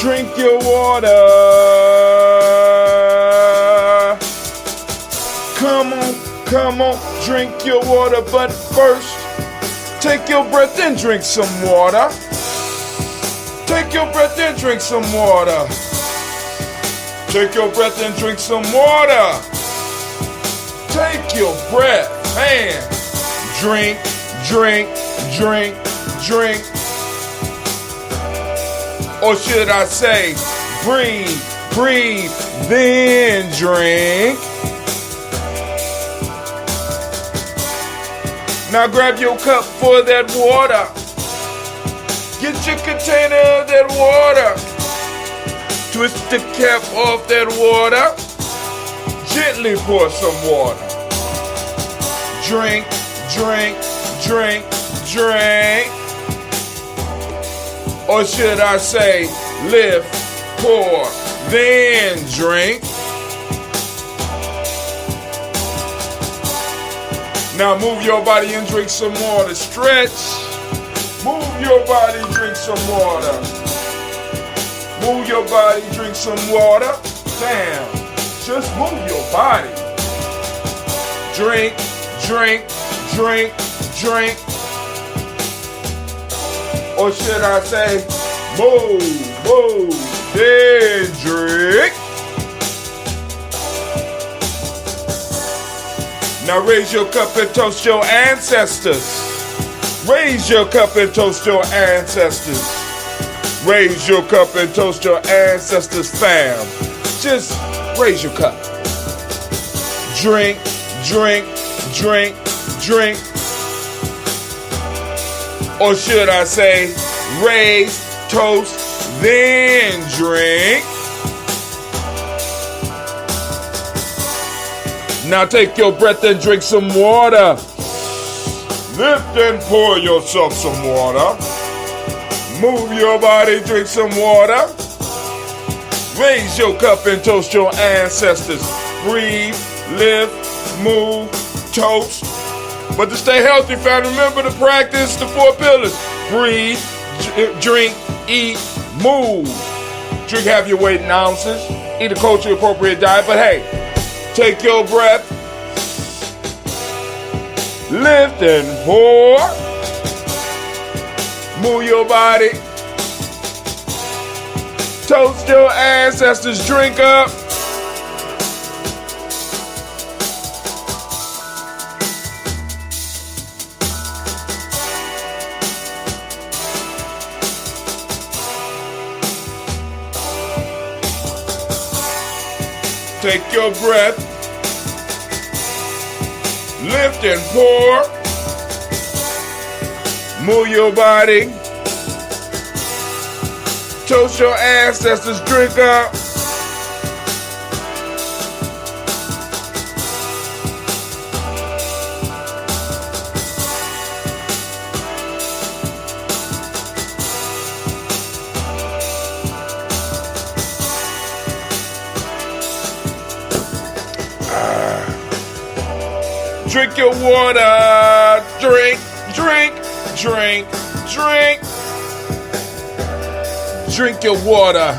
Drink your water. Come on, drink your water. But first, take your breath and drink some water. Take your breath and drink some water. Take your breath and drink some water. Take your breath and drink. Or should I say, breathe, then drink. Now grab your cup for that water. Get your container of that water. Twist the cap off that water. Gently pour some water. Drink. Or should I say, lift, pour, then drink. Now move your body and drink some water. Stretch. Move your body, drink some water. Move your body, drink some water. Damn. Just move your body. Drink. Or should I say, move, then drink. Now raise your cup and toast your ancestors. Raise your cup and toast your ancestors. Raise your cup and toast your ancestors, fam. Just raise your cup. Drink. Or should I say, raise, toast, then drink. Now take your breath and drink some water. Lift and pour yourself some water. Move your body, drink some water. Raise your cup and toast your ancestors. Breathe, lift, move, toast. But to stay healthy, fam, remember to practice the 4 pillars. Breathe, drink, eat, move. Drink half your weight in ounces. Eat a culturally appropriate diet. But hey, take your breath. Lift and pour. Move your body. Toast your ancestors. Drink up. Take your breath, lift and pour, move your body, toast your ancestors, drink up. Drink your water. Drink. Drink your water.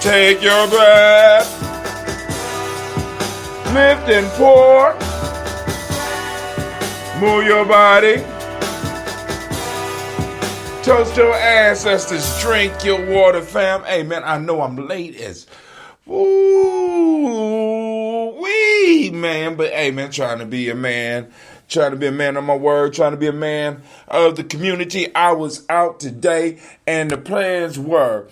Take your breath. Lift and pour. Move your body. Toast your ancestors. Drink your water, fam. Hey, man, I know I'm late as... Ooh-wee, man. But, hey, man, trying to be a man of my word, trying to be a man of the community. I was out today, and the plans were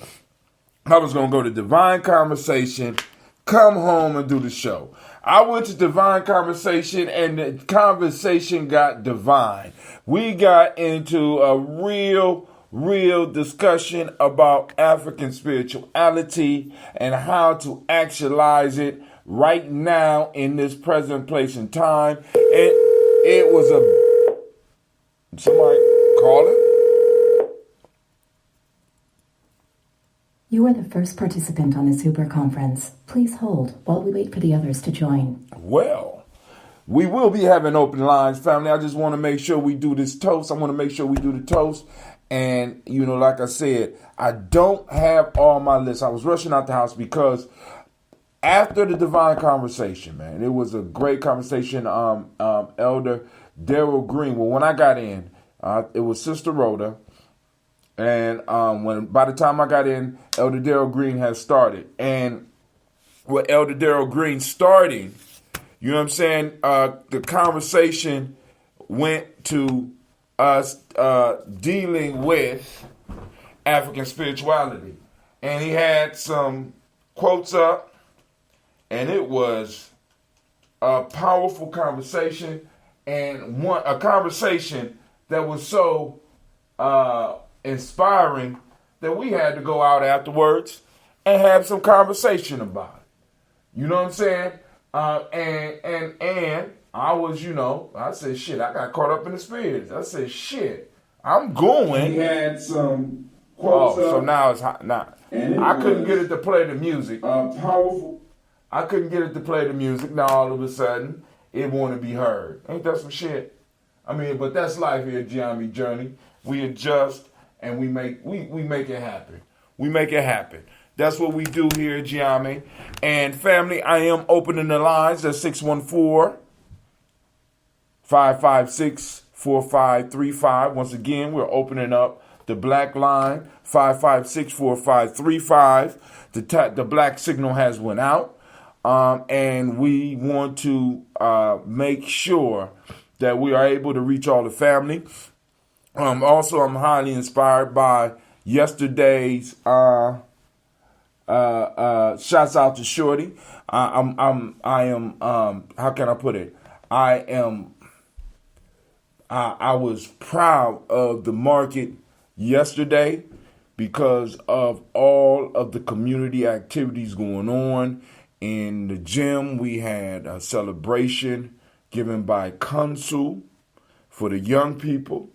I was going to go to Divine Conversation, come home, and do the show. I went to Divine Conversation, and the conversation got divine. We got into a real discussion about African spirituality and how to actualize it right now in this present place and time. And it was somebody calling? You are the first participant on this Uber conference. Please hold while we wait for the others to join. Well, We will be having open lines, family. I just want to make sure we do this toast. I want to make sure we do the toast. And, like I said, I don't have all my lists. I was rushing out the house because after the divine conversation, man, it was a great conversation. Elder Daryl Green. Well, when I got in, it was Sister Rhoda. And by the time I got in, Elder Daryl Green had started. And with Elder Daryl Green starting, you know what I'm saying? The conversation went to us dealing with African spirituality. And he had some quotes up, and it was a powerful conversation, and a conversation that was so inspiring that we had to go out afterwards and have some conversation about it. You know what I'm saying? And I was, I said, shit, I got caught up in the spirits. I said, shit, I'm going. He had some quotes. So now it's hot. Now, I couldn't get it to play the music. Powerful. I couldn't get it to play the music. Now all of a sudden, it want to be heard. Ain't that some shit? I mean, but that's life here at Gye-Nyame Journey. We adjust and we make it happen. We make it happen. That's what we do here at Gye-Nyame. And family, I am opening the lines at 614-556-4535. Once again, we're opening up the black line, 556-4535. The black signal has went out. And we want to make sure that we are able to reach all the family. Also, I'm highly inspired by yesterday's shouts out to Shorty. I am how can I put it? I was proud of the market yesterday because of all of the community activities going on. In the gym, we had a celebration given by Council for the young people,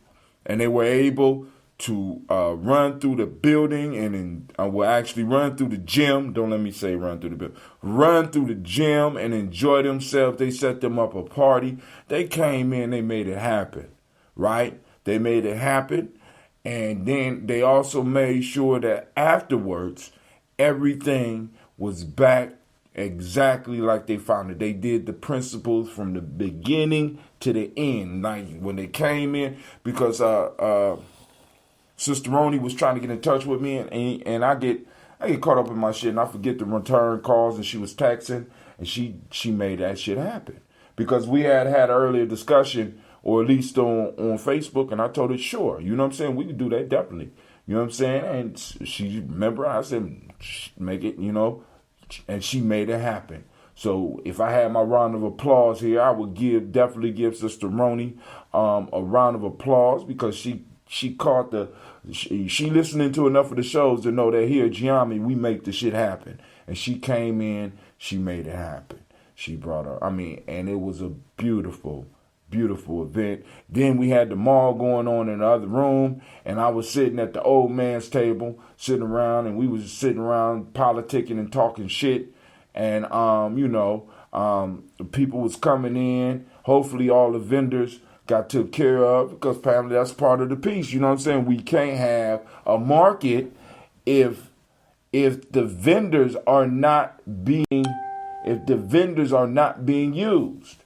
and they were able to run through the building and actually run through the gym. Don't let me say run through the building. Run through the gym and enjoy themselves. They set them up a party. They came in, they made it happen, right? They made it happen. And then they also made sure that afterwards, everything was back exactly like they found it. They did the principles from the beginning to the end. Like when they came in, because Sister Roni was trying to get in touch with me, and I get caught up in my shit, and I forget to return calls, and she was texting, and she made that shit happen. Because we had earlier discussion, or at least on Facebook, and I told her, sure, you know what I'm saying, we could do that, definitely. You know what I'm saying? And she, remember, I said, make it, and she made it happen. So if I had my round of applause here, I would definitely give Sister Roni a round of applause, because she caught she listening to enough of the shows to know that here at Gye-Nyame, we make the shit happen. And she came in, she made it happen. She brought her, and it was a beautiful, beautiful event. Then we had the mall going on in the other room, and I was sitting at the old man's table, sitting around, and we was sitting around politicking and talking shit. And, people was coming in. Hopefully all the vendors got took care of, because apparently that's part of the piece. You know what I'm saying? We can't have a market if the vendors are not being used.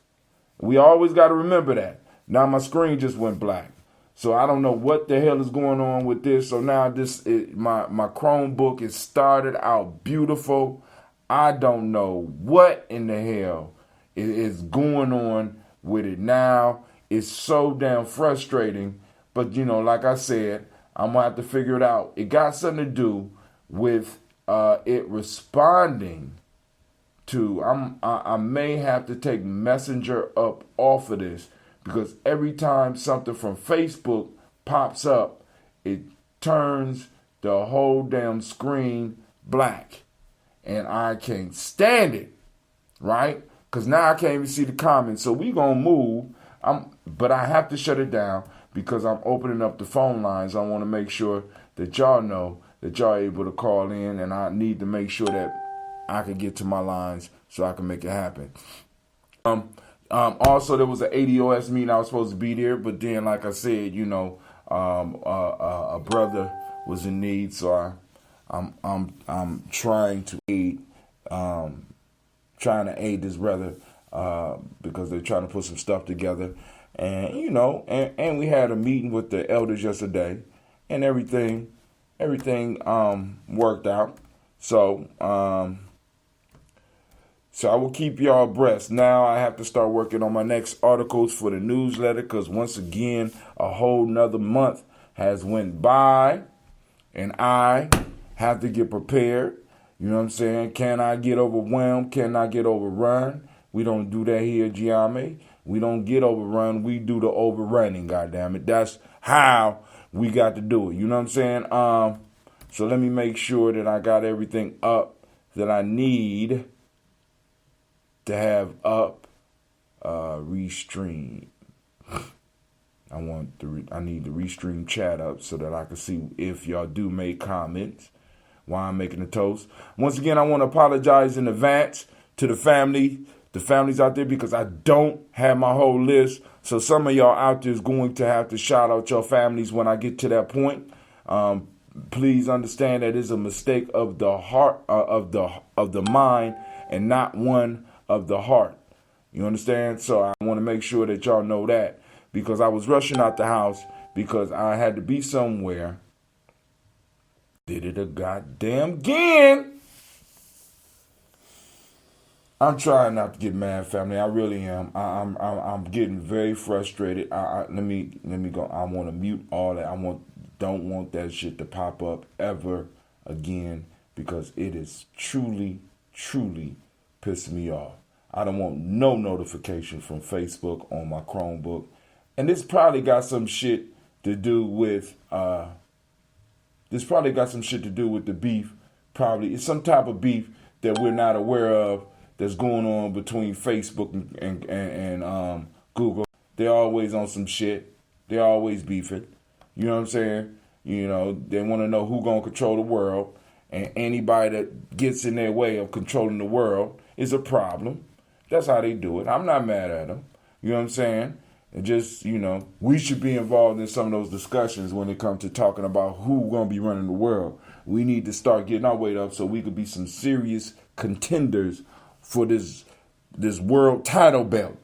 We always got to remember that. Now my screen just went black, so I don't know what the hell is going on with this. So now my Chromebook is started out beautiful. I don't know what in the hell is going on with it now. It's so damn frustrating, but like I said, I'm gonna have to figure it out. It got something to do with it responding to. I may have to take Messenger up off of this, because every time something from Facebook pops up, it turns the whole damn screen black, and I can't stand it, right? Because now I can't even see the comments. So we gonna move. But I have to shut it down because I'm opening up the phone lines. I want to make sure that y'all know that y'all are able to call in, and I need to make sure that I can get to my lines so I can make it happen. Also, there was an ADOS meeting. I was supposed to be there, but then, like I said, a brother was in need, so I'm trying to aid, this brother because they're trying to put some stuff together, and and we had a meeting with the elders yesterday, and everything worked out. So I will keep y'all abreast. Now I have to start working on my next articles for the newsletter because once again, a whole nother month has went by and I have to get prepared. You know what I'm saying? Can I get overwhelmed? Can I get overrun? We don't do that here at Gye-Nyame. We don't get overrun. We do the overrunning, goddammit. That's how we got to do it. You know what I'm saying? So let me make sure that I got everything up that I need to have up. Restream. I need the restream chat up so that I can see if y'all do make comments while I'm making the toast. Once again, I want to apologize in advance to the families out there, because I don't have my whole list. So some of y'all out there is going to have to shout out your families when I get to that point. Please understand that it's a mistake of the heart, of the mind, and not one of the heart. You understand? So I want to make sure that y'all know that, because I was rushing out the house because I had to be somewhere. Did it a goddamn again. I'm trying not to get mad, family. I really am. I'm getting very frustrated. Let me go. I want to mute all that. Don't want that shit to pop up ever again, because it is truly pissing me off. I don't want no notification from Facebook on my Chromebook. And this probably got some shit to do with the beef. Probably it's some type of beef that we're not aware of that's going on between Facebook and Google. They're always on some shit. They're always beefing. You know what I'm saying? They want to know who gonna control the world, and anybody that gets in their way of controlling the world is a problem. That's how they do it. I'm not mad at them. You know what I'm saying? And just, we should be involved in some of those discussions when it comes to talking about who's going to be running the world. We need to start getting our weight up so we could be some serious contenders for this world title belt.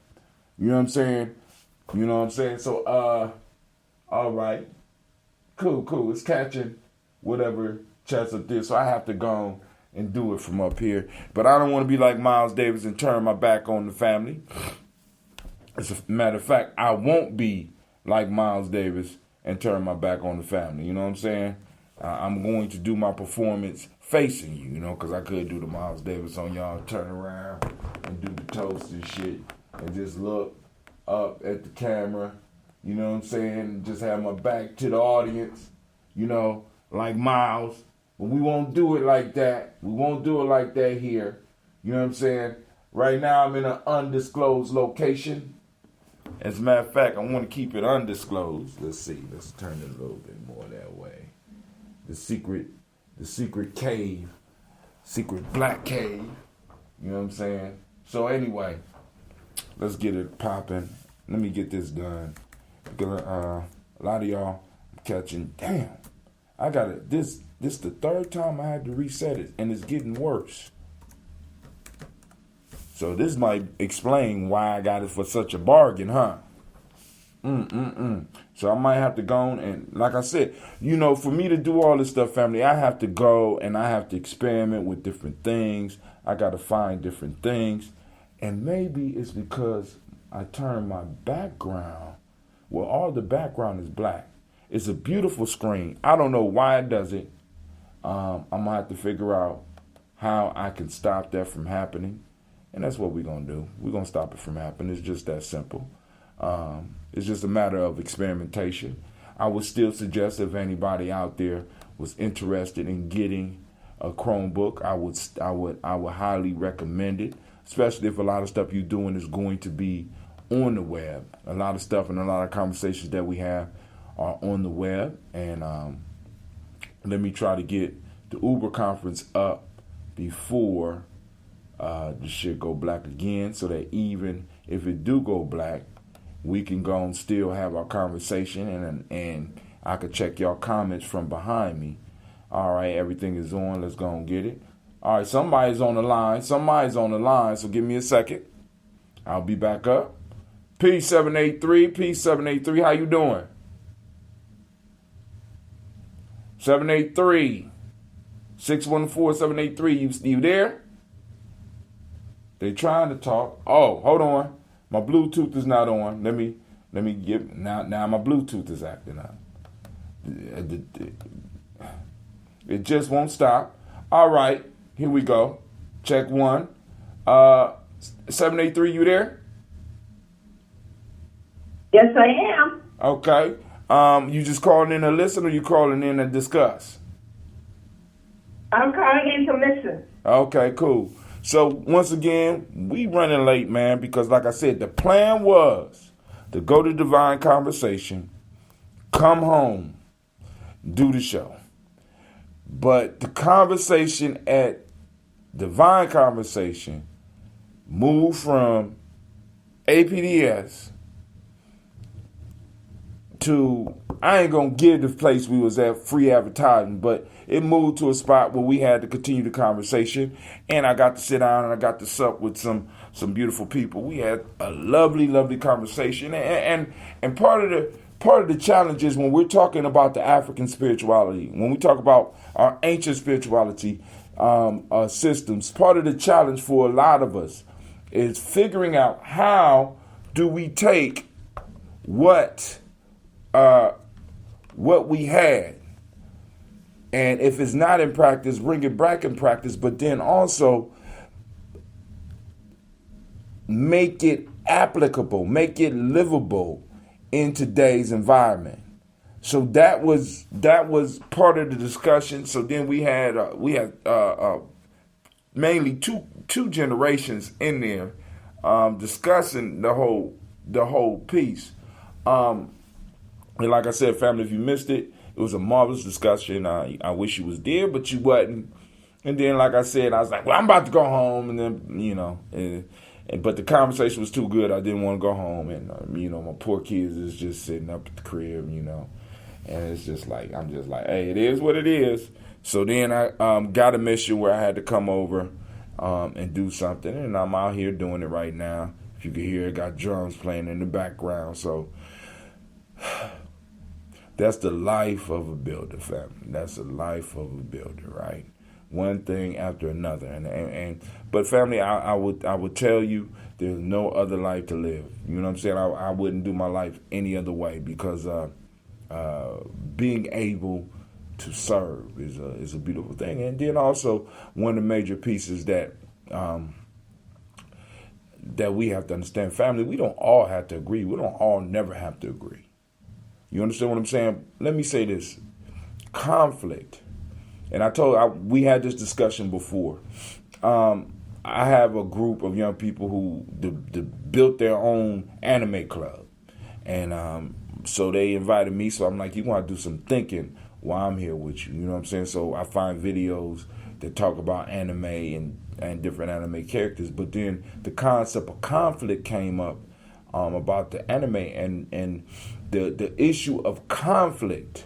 You know what I'm saying? So, all right. Cool. It's catching whatever chats up there. So I have to go and do it from up here. But I don't want to be like Miles Davis and turn my back on the family. As a matter of fact, I won't be like Miles Davis and turn my back on the family. You know what I'm saying? I'm going to do my performance facing you, because I could do the Miles Davis on y'all, turn around and do the toast and shit, and just look up at the camera, you know what I'm saying? Just have my back to the audience, like Miles. But we won't do it like that. We won't do it like that here. You know what I'm saying? Right now I'm in an undisclosed location. As a matter of fact, I want to keep it undisclosed. Let's see. Let's turn it a little bit more that way. The secret cave. Secret black cave. You know what I'm saying? So anyway, let's get it popping. Let me get this done. Because a lot of y'all catching, damn, I got it. This the third time I had to reset it, and it's getting worse. So this might explain why I got it for such a bargain, huh? So I might have to go and, like I said, for me to do all this stuff, family, I have to go and I have to experiment with different things. I got to find different things. And maybe it's because I turned my background. Well, all the background is black. It's a beautiful screen. I don't know why it does it. I'm going to have to figure out how I can stop that from happening. And that's what we're going to do. We're going to stop it from happening. It's just that simple. It's just a matter of experimentation. I would still suggest if anybody out there was interested in getting a Chromebook, I would highly recommend it, especially if a lot of stuff you're doing is going to be on the web. A lot of stuff and a lot of conversations that we have are on the web. And let me try to get the Uber conference up before the shit go black again, so that even if it do go black, we can go and still have our conversation, and I could check y'all comments from behind me. All right, everything is on. Let's go and get it. All right, somebody's on the line. So give me a second. I'll be back up. P783, how you doing? 783 614-783. You there? They trying to talk. Oh, hold on. My Bluetooth is not on. Let me get now my Bluetooth is acting up. It just won't stop. All right, here we go. Check one. 783, you there? Yes, I am. Okay. You just calling in to listen, or you calling in to discuss? I'm calling in to listen. Okay, cool. So once again, we running late, man, because like I said, the plan was to go to Divine Conversation, come home, do the show. But the conversation at Divine Conversation moved from APDS to, I ain't gonna give the place we was at free advertising, but it moved to a spot where we had to continue the conversation, and I got to sit down and I got to sup with some beautiful people. We had a lovely conversation, and part of the challenge is when we're talking about the African spirituality, when we talk about our ancient spirituality systems, part of the challenge for a lot of us is figuring out how do we take what we had, and if it's not in practice, bring it back in practice, but then also make it applicable, make it livable in today's environment. So that was part of the discussion. So then we had mainly two generations in there discussing the whole piece. And like I said, family, if you missed it, it was a marvelous discussion. I wish you was there, but you wasn't. And then, like I said, I was like, well, I'm about to go home. And then, but the conversation was too good. I didn't want to go home. And, my poor kids is just sitting up at the crib, And it's just like, I'm just like, hey, it is what it is. So then I got a mission where I had to come over and do something. And I'm out here doing it right now. If you can hear, I got drums playing in the background. So that's the life of a builder, family. That's the life of a builder, right? One thing after another, but family, I would tell you there's no other life to live. You know what I'm saying? I wouldn't do my life any other way, because being able to serve is a beautiful thing. And then also one of the major pieces that we have to understand, family, we don't all have to agree. We don't all never have to agree. You understand what I'm saying? Let me say this. Conflict. And we had this discussion before. I have a group of young people who built their own anime club. And so they invited me. So I'm like, you want to do some thinking while I'm here with you. You know what I'm saying? So I find videos that talk about anime and different anime characters. But then the concept of conflict came up about the anime and the issue of conflict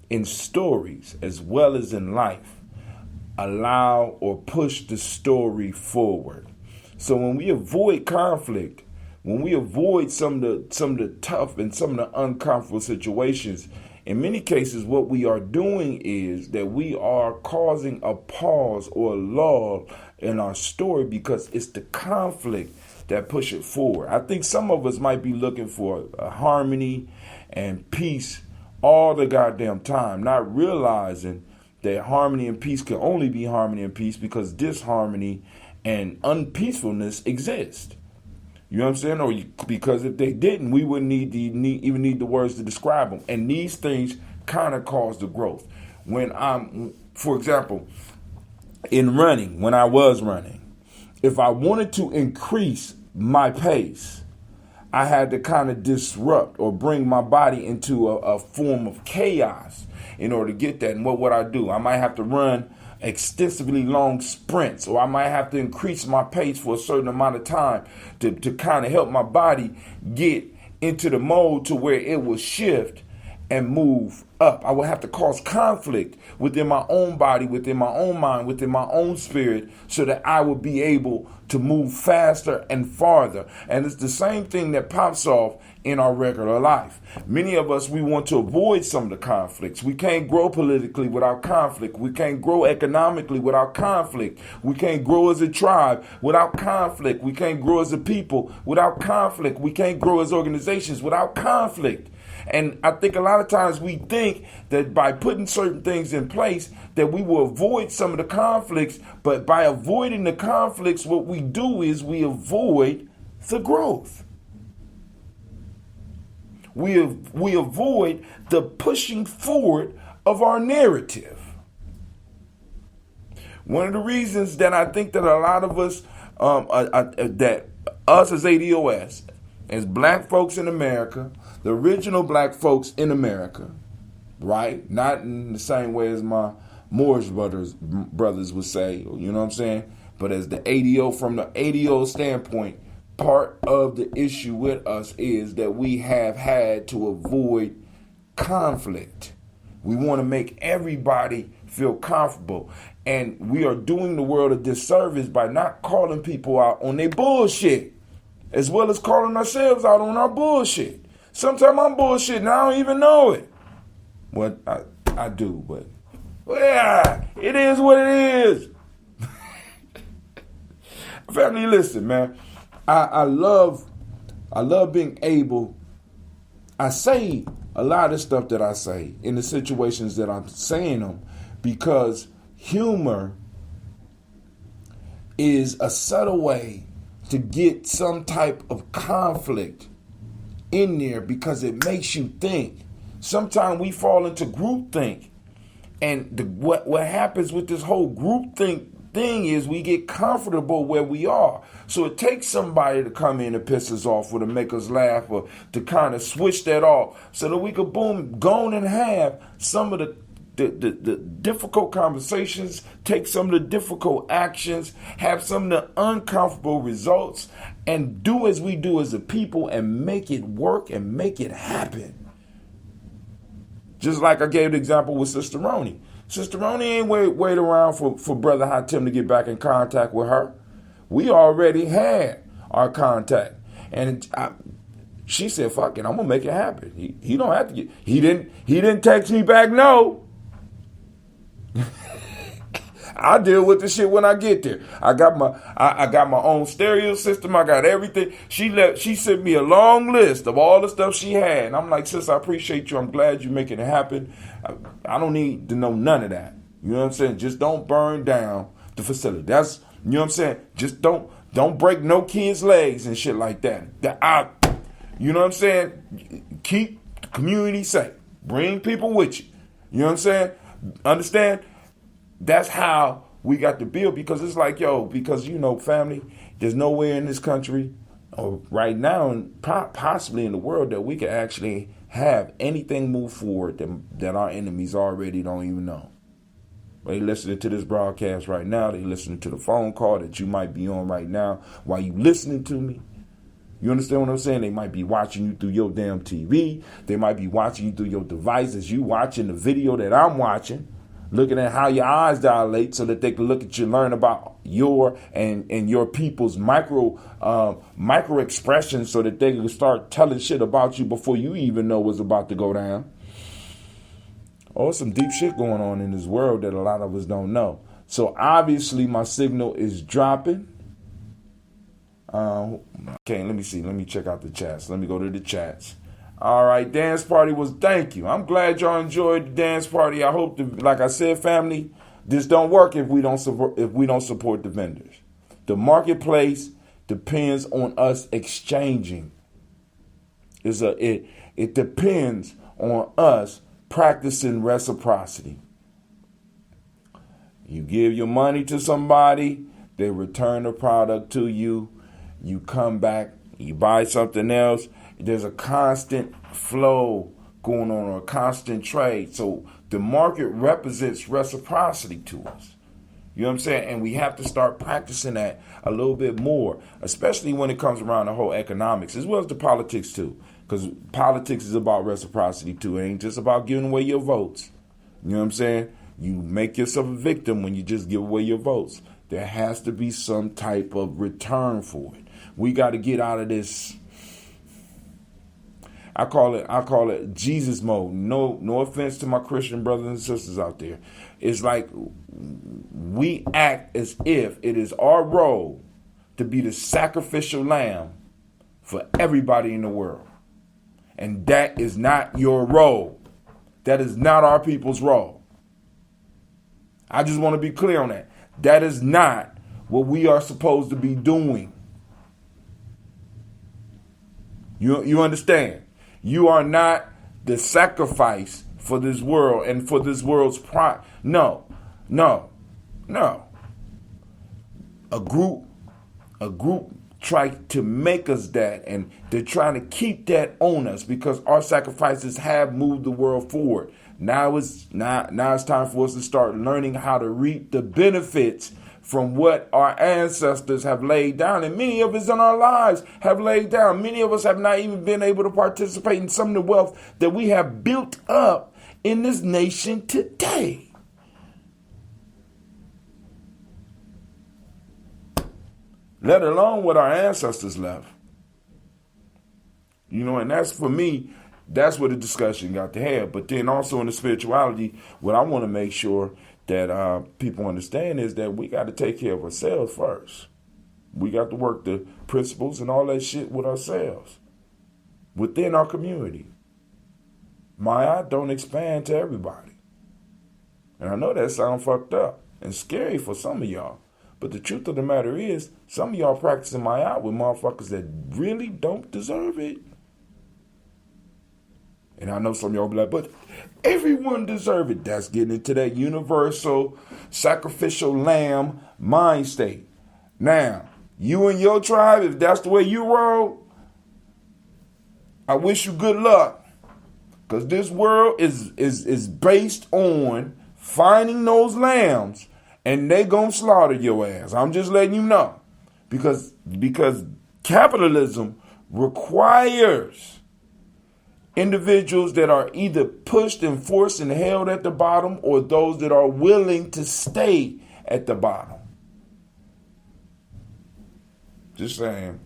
in stories as well as in life allow or push the story forward. So when we avoid conflict, when we avoid some of the tough and some of the uncomfortable situations, in many cases what we are doing is that we are causing a pause or a lull in our story, because it's the conflict that push it forward. I think some of us might be looking for a harmony and peace all the goddamn time, not realizing that harmony and peace can only be harmony and peace because disharmony and unpeacefulness exist. You know what I'm saying? Or because if they didn't, we wouldn't even need the words to describe them. And these things kind of cause the growth. For example, when I was running, if I wanted to increase my pace, I had to kind of disrupt or bring my body into a form of chaos. in order to get that. And what would I do? I might have to run extensively long sprints, or I might have to increase my pace for a certain amount of time to kind of help my body get into the mode to where it will shift and move up. I would have to cause conflict within my own body, within my own mind, within my own spirit, so that I would be able to move faster and farther. And it's the same thing that pops off in our regular life. Many of us, we want to avoid some of the conflicts. We can't grow politically without conflict. We can't grow economically without conflict. We can't grow as a tribe without conflict. We can't grow as a people without conflict. We can't grow as organizations without conflict. And I think a lot of times we think that by putting certain things in place that we will avoid some of the conflicts, but by avoiding the conflicts, what we do is we avoid the growth. We avoid the pushing forward of our narrative. One of the reasons that I think that a lot of us, that us as ADOS, as black folks in America, the original black folks in America, right? Not in the same way as my Moorish brothers would say, you know what I'm saying? But as the ADO, from the ADO standpoint, part of the issue with us is that we have had to avoid conflict. We want to make everybody feel comfortable. And we are doing the world a disservice by not calling people out on their bullshit, as well as calling ourselves out on our bullshit. Sometimes I'm bullshit and I don't even know it. Well, I do, but yeah, it is what it is. Family, listen, man. I love being able. I say a lot of stuff that I say in the situations that I'm saying them, because humor is a subtle way to get some type of conflict in there, because it makes you think. Sometimes we fall into groupthink, and what happens with this whole groupthink thing is we get comfortable where we are. So it takes somebody to come in and piss us off, or to make us laugh, or to kind of switch that off, so that we could go on and have some of the difficult conversations, take some of the difficult actions, have some of the uncomfortable results, and do as we do as a people and make it work and make it happen. Just like I gave the example with Sister Roni. Sister Roni ain't wait around for Brother Hatim to get back in contact with her. We already had our contact. And she said, fuck it, I'm going to make it happen. He don't have to get, he didn't text me back, no. I deal with the shit when I get there. I got my own stereo system. I got everything. She sent me a long list of all the stuff she had. And I'm like, sis, I appreciate you. I'm glad you're making it happen. I don't need to know none of that. You know what I'm saying? Just don't burn down the facility. That's, you know what I'm saying? Just don't break no kids' legs and shit like that. You know what I'm saying? Keep the community safe. Bring people with you. You know what I'm saying? Understand? That's how we got to build, because it's like, because, family, there's nowhere in this country or right now, and possibly in the world, that we can actually have anything move forward that our enemies already don't even know. They listening to this broadcast right now. They listening to the phone call that you might be on right now while you listening to me. You understand what I'm saying? They might be watching you through your damn TV. They might be watching you through your devices. You watching the video that I'm watching, looking at how your eyes dilate so that they can look at you, learn about your and your people's micro expressions, so that they can start telling shit about you before you even know what's about to go down. Oh, some deep shit going on in this world that a lot of us don't know. So obviously my signal is dropping. Okay, let me see. Let me check out the chats. Let me go to the chats. All right, dance party was, thank you. I'm glad y'all enjoyed the dance party. I hope, like I said, family, this don't work if we don't support the vendors. The marketplace depends on us exchanging. It depends on us practicing reciprocity. You give your money to somebody, they return the product to you. You come back, you buy something else. There's a constant flow going on, or a constant trade. So The market represents reciprocity to us. You know what I'm saying? And we have to start practicing that a little bit more, especially when it comes around the whole economics, as well as the politics too. Because politics is about reciprocity too. It ain't just about giving away your votes. You know what I'm saying? You make yourself a victim when you just give away your votes. There has to be some type of return for it. We got to get out of this. I call it Jesus mode. No offense to my Christian brothers and sisters out there. It's like we act as if it is our role to be the sacrificial lamb for everybody in the world. And that is not your role. That is not our people's role. I just want to be clear on that. That is not what we are supposed to be doing. You understand? You are not the sacrifice for this world and for this world's pride. No. A group tried to make us that, and they're trying to keep that on us because our sacrifices have moved the world forward. Now it's time for us to start learning how to reap the benefits from what our ancestors have laid down. And many of us in our lives have laid down. Many of us have not even been able to participate in some of the wealth that we have built up in this nation today. Let alone what our ancestors left. You know, and that's, for me, that's where the discussion got to have. But then also in the spirituality, what I want to make sure that people understand is that we got to take care of ourselves first. We got to work the principles and all that shit with ourselves, within our community. My eye don't expand to everybody. And I know that sounds fucked up and scary for some of y'all. But the truth of the matter is, some of y'all practicing my eye with motherfuckers that really don't deserve it. And I know some of y'all be like, but everyone deserve it. That's getting into that universal sacrificial lamb mind state. Now, you and your tribe, if that's the way you roll, I wish you good luck. Because this world is based on finding those lambs, and they gonna slaughter your ass. I'm just letting you know. Because capitalism requires individuals that are either pushed and forced and held at the bottom, or those that are willing to stay at the bottom. Just saying.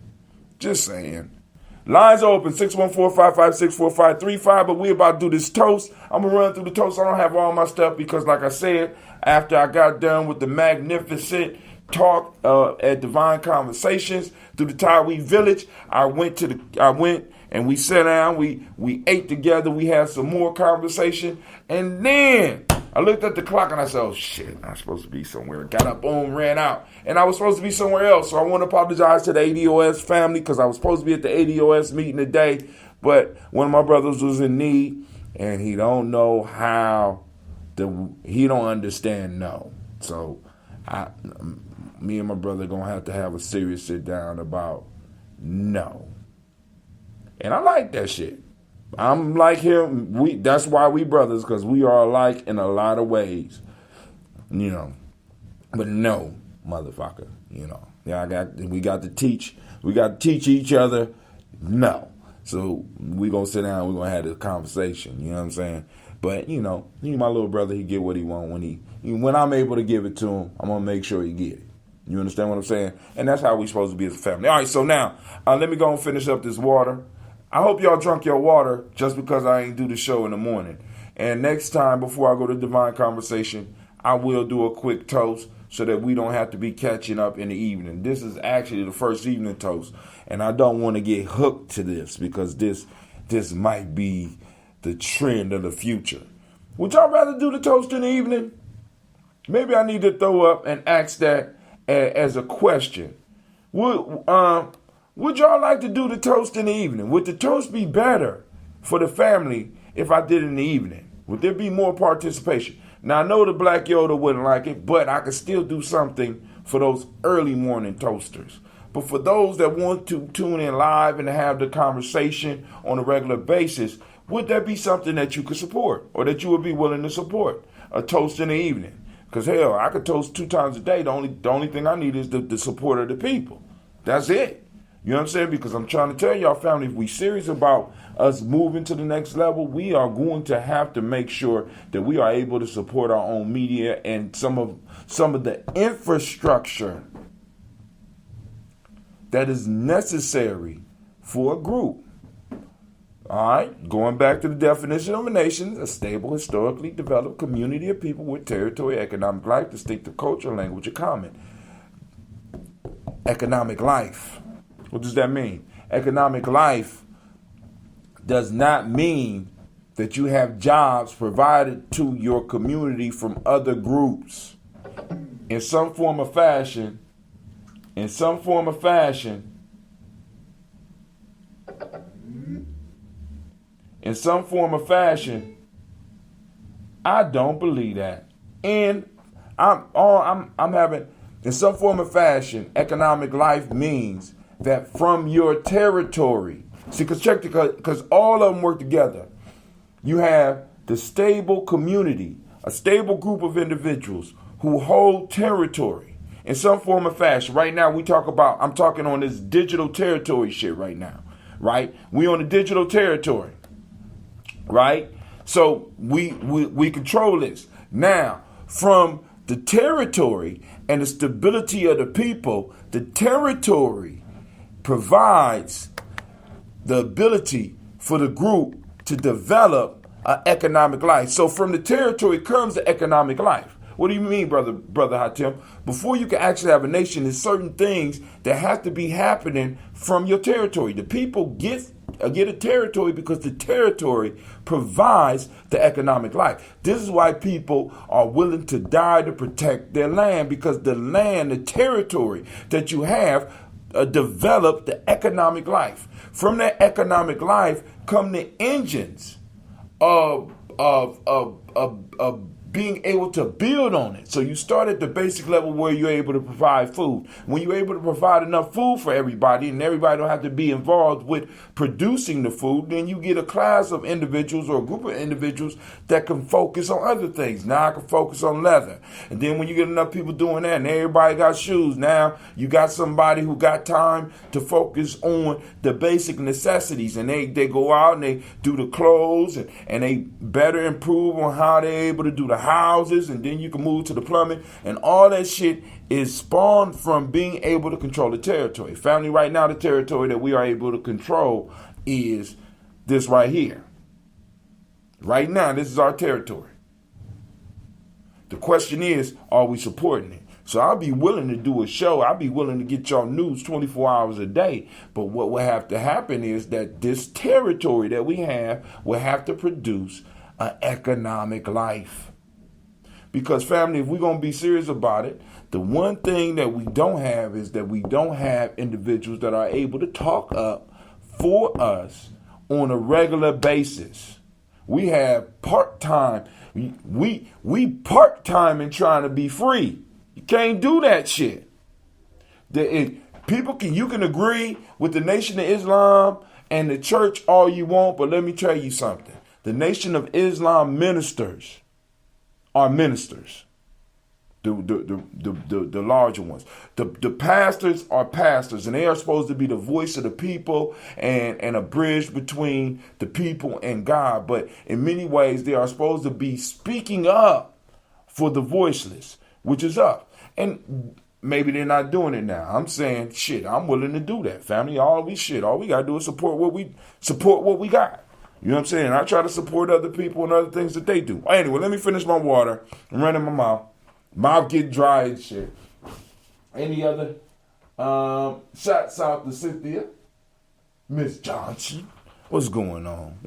Lines are open, 614-556-4535, but we about to do this toast. I'm going to run through the toast. I don't have all my stuff because, like I said, after I got done with the magnificent talk at Divine Conversations through the Tyree Village, I went and we sat down, we ate together, we had some more conversation, and then I looked at the clock and I said, oh shit, I'm supposed to be somewhere. Got up, boom, ran out. And I was supposed to be somewhere else. So I want to apologize to the ADOS family because I was supposed to be at the ADOS meeting today, but one of my brothers was in need and he don't know how, he don't understand no. So me and my brother going to have a serious sit down about no. And I like that shit. I'm like him. That's why we brothers, because we are alike in a lot of ways. You know. But no, motherfucker. You know. Yeah, we got to teach each other no. So we gonna sit down, we're gonna have this conversation. You know what I'm saying? But you know, he my little brother, he get what he want when I'm able to give it to him, I'm gonna make sure he get it. You understand what I'm saying? And that's how we supposed to be as a family. All right, so now let me go and finish up this water. I hope y'all drunk your water just because I ain't do the show in the morning. And next time, before I go to Divine Conversation, I will do a quick toast so that we don't have to be catching up in the evening. This is actually the first evening toast, and I don't want to get hooked to this because this might be the trend of the future. Would y'all rather do the toast in the evening? Maybe I need to throw up and ask that as a question. Would y'all like to do the toast in the evening? Would the toast be better for the family if I did it in the evening? Would there be more participation? Now, I know the Black Yoda wouldn't like it, but I could still do something for those early morning toasters. But for those that want to tune in live and have the conversation on a regular basis, would that be something that you could support or that you would be willing to support? A toast in the evening. Because, hell, I could toast 2 times a day. The only thing I need is the support of the people. That's it. You know what I'm saying? Because I'm trying to tell y'all, family, if we serious about us moving to the next level, we are going to have to make sure that we are able to support our own media and some of the infrastructure that is necessary for a group. All right, going back to the definition of a nation, a stable, historically developed community of people with territory, economic life, distinctive culture, language, and common. Economic life. What does that mean? Economic life does not mean that you have jobs provided to your community from other groups. In some form or fashion, I don't believe that. And I'm having, in some form or fashion, economic life means that from your territory. See, because all of them work together. You have the stable community, a stable group of individuals who hold territory in some form or fashion. Right now, I'm talking on this digital territory shit right now, right? We on the digital territory, right? So we control this. Now, from the territory and the stability of the people, the territory provides the ability for the group to develop an economic life. So from the territory comes the economic life. What do you mean, brother Hatim? Before you can actually have a nation, there's certain things that have to be happening from your territory. The people get a territory because the territory provides the economic life. This is why people are willing to die to protect their land, because the land, the territory that you have, develop the economic life. From that economic life come the engines of being able to build on it. So you start at the basic level where you're able to provide food. When you're able to provide enough food for everybody and everybody don't have to be involved with producing the food, then you get a class of individuals or a group of individuals that can focus on other things. Now I can focus on leather. And then when you get enough people doing that and everybody got shoes, now you got somebody who got time to focus on the basic necessities. And they go out and they do the clothes and they better improve on how they're able to do the houses, and then you can move to the plumbing, and all that shit is spawned from being able to control the territory. Family, right now the territory that we are able to control is this right here. Right now, this is our territory. The question is, are we supporting it? So I'll be willing to do a show. I'll be willing to get y'all news 24 hours a day. But what will have to happen is that this territory that we have will have to produce an economic life. Because, family, if we're going to be serious about it, the one thing that we don't have is that we don't have individuals that are able to talk up for us on a regular basis. We have part-time. We part-time and trying to be free. You can't do that shit. You can agree with the Nation of Islam and the church all you want, but let me tell you something. The Nation of Islam ministers are ministers, the larger ones. The pastors are pastors, and they are supposed to be the voice of the people and a bridge between the people and God. But in many ways, they are supposed to be speaking up for the voiceless, which is us. And maybe they're not doing it now. I'm saying, shit, I'm willing to do that, family. All we got to do is support what we got. You know what I'm saying? I try to support other people and other things that they do. Anyway, let me finish my water. I'm running my mouth. Mouth getting dry and shit. Any other shots out to Cynthia? Miss Johnson? What's going on?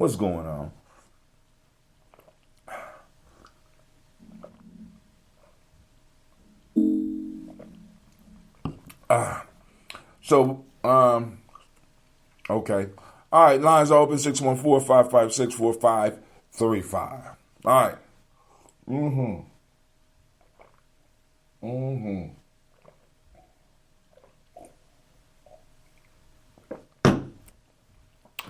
Okay. All right, lines are open, 614-556-4535. All right.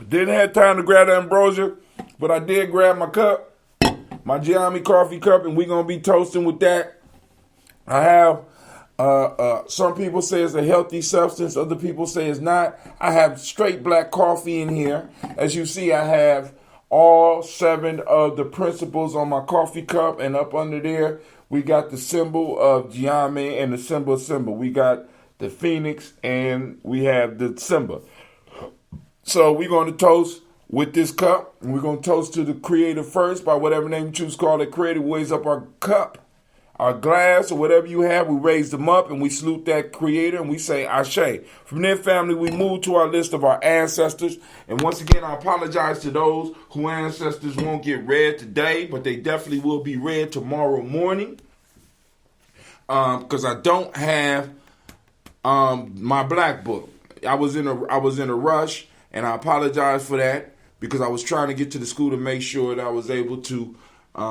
Didn't have time to grab the ambrosia. But I did grab my cup, my Gye-Nyame coffee cup, and we're going to be toasting with that. I have, some people say it's a healthy substance. Other people say it's not. I have straight black coffee in here. As you see, I have all 7 of the principles on my coffee cup. And up under there, we got the symbol of Gye-Nyame and the symbol. We got the phoenix and we have the symbol. So we're going to toast with this cup. And we're going to toast to the creator first by whatever name you choose to call it. Creator weighs up our cup. Our glass or whatever you have, we raise them up and we salute that creator and we say Ashe. From there, family, we move to our list of our ancestors. And once again, I apologize to those whose ancestors won't get read today, but they definitely will be read tomorrow morning. Because I don't have my black book. I was in a rush, and I apologize for that because I was trying to get to the school to make sure that I was able to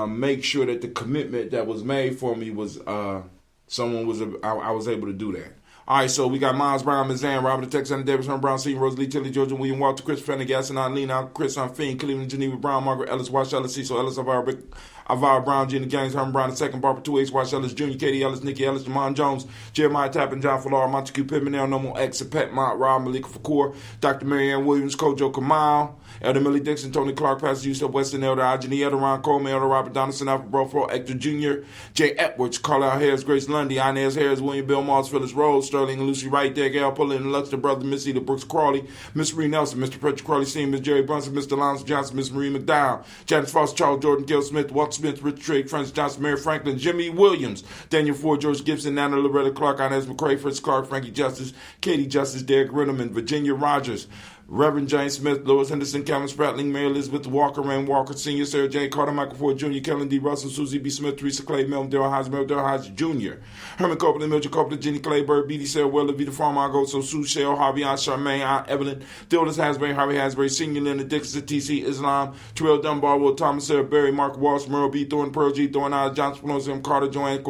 make sure that the commitment that was made for me was I was able to do that. All right, so we got Miles Brown, Mizan, Robert Texas, Davis, Herman Brown, Stephen, Rosalie, Tilly, Georgia, William Walter, Chris Fenner, Gaston, Lena, Chris Fiend, Cleveland, Geneva Brown, Margaret Ellis, Wash Ellis, Cecil Ellis, Avara Brown, Jenny Gaines, Herman Brown II, Barbara 2H, Wash Ellis, Jr., Katie Ellis, Nikki Ellis, Jamon Jones, Jeremiah Tappan, John Falar, Montague Pittman, Nomo X, Pet Mott, Rob, Malika Fakour, Dr. Marianne Williams, Kojo Kamal, Elder Millie Dixon, Tony Clark, Pastor Yusuf Weston, Elder Ajani, Elder Ron Coleman, Elder Robert Donaldson, Alfred Brofro, Hector Jr., Jay Edwards, Carlisle Harris, Grace Lundy, Inez Harris, William Bill Moss, Phyllis Rose, Sterling and Lucy Wright, Derek L. Pullin, and Luxor Brother, Miss Eda Brooks Crawley, Miss Marie Nelson, Mr. Patrick Crawley Sr., Miss Jerry Brunson, Mr. Lance Johnson, Miss Marie McDowell, Janice Foster, Charles Jordan, Gil Smith, Walter Smith, Richard Trigg, Francis Johnson, Mary Franklin, Jimmy Williams, Daniel Ford, George Gibson, Nana Loretta Clark, Inez McCrae, Fritz Clark, Frankie Justice, Katie Justice, Derek Ritterman, Virginia Rogers, Reverend James Smith, Lois Henderson, Calvin Spratling, Mary Elizabeth Walker, Rain Walker Sr., Sarah Jane Carter, Michael Ford Jr., Kellen D. Russell, Susie B. Smith, Teresa Clay, Melvin Darrell Hodge Jr., Herman Copeland, Mildred Copeland, Jenny Clayburg, B.D. Sarah Weller, Vita Farmer, Agoso, Sue Shell, Harvey Aunt Charmaine, Aunt Evelyn, Dildis Hasbury, Harvey Hasbury, Senior Linda Dixon, T.C. Islam, Terrell Dunbar, Will Thomas, Sarah Berry, Mark Walsh, Merle B. Thornton, Pearl G. Thornton, Alice Johnson, M. Carter, Joanne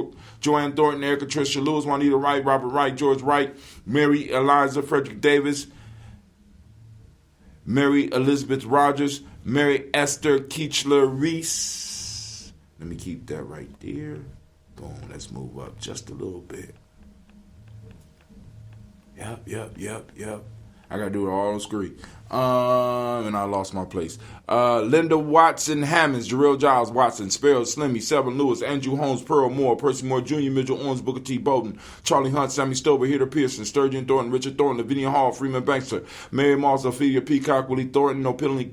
Thornton, Erica Tricia Lewis, Juanita Wright, Robert Wright, George Wright, Mary Eliza, Frederick Davis, Mary Elizabeth Rogers, Mary Esther Keechler Reese. Let me keep that right there. Boom, let's move up just a little bit. Yep. I got to do it all on screen. And I lost my place. Linda Watson Hammonds, Jarrell Giles Watson, Sparrow Slimmy, Severn Lewis, Andrew Holmes, Pearl Moore, Percy Moore Jr., Mitchell Owens, Booker T. Bowden, Charlie Hunt, Sammy Stover, Heater Pearson, Sturgeon Thornton, Richard Thornton, Lavinia Hall, Freeman Bankster, Mary Moss, Ophelia Peacock, Willie Thornton,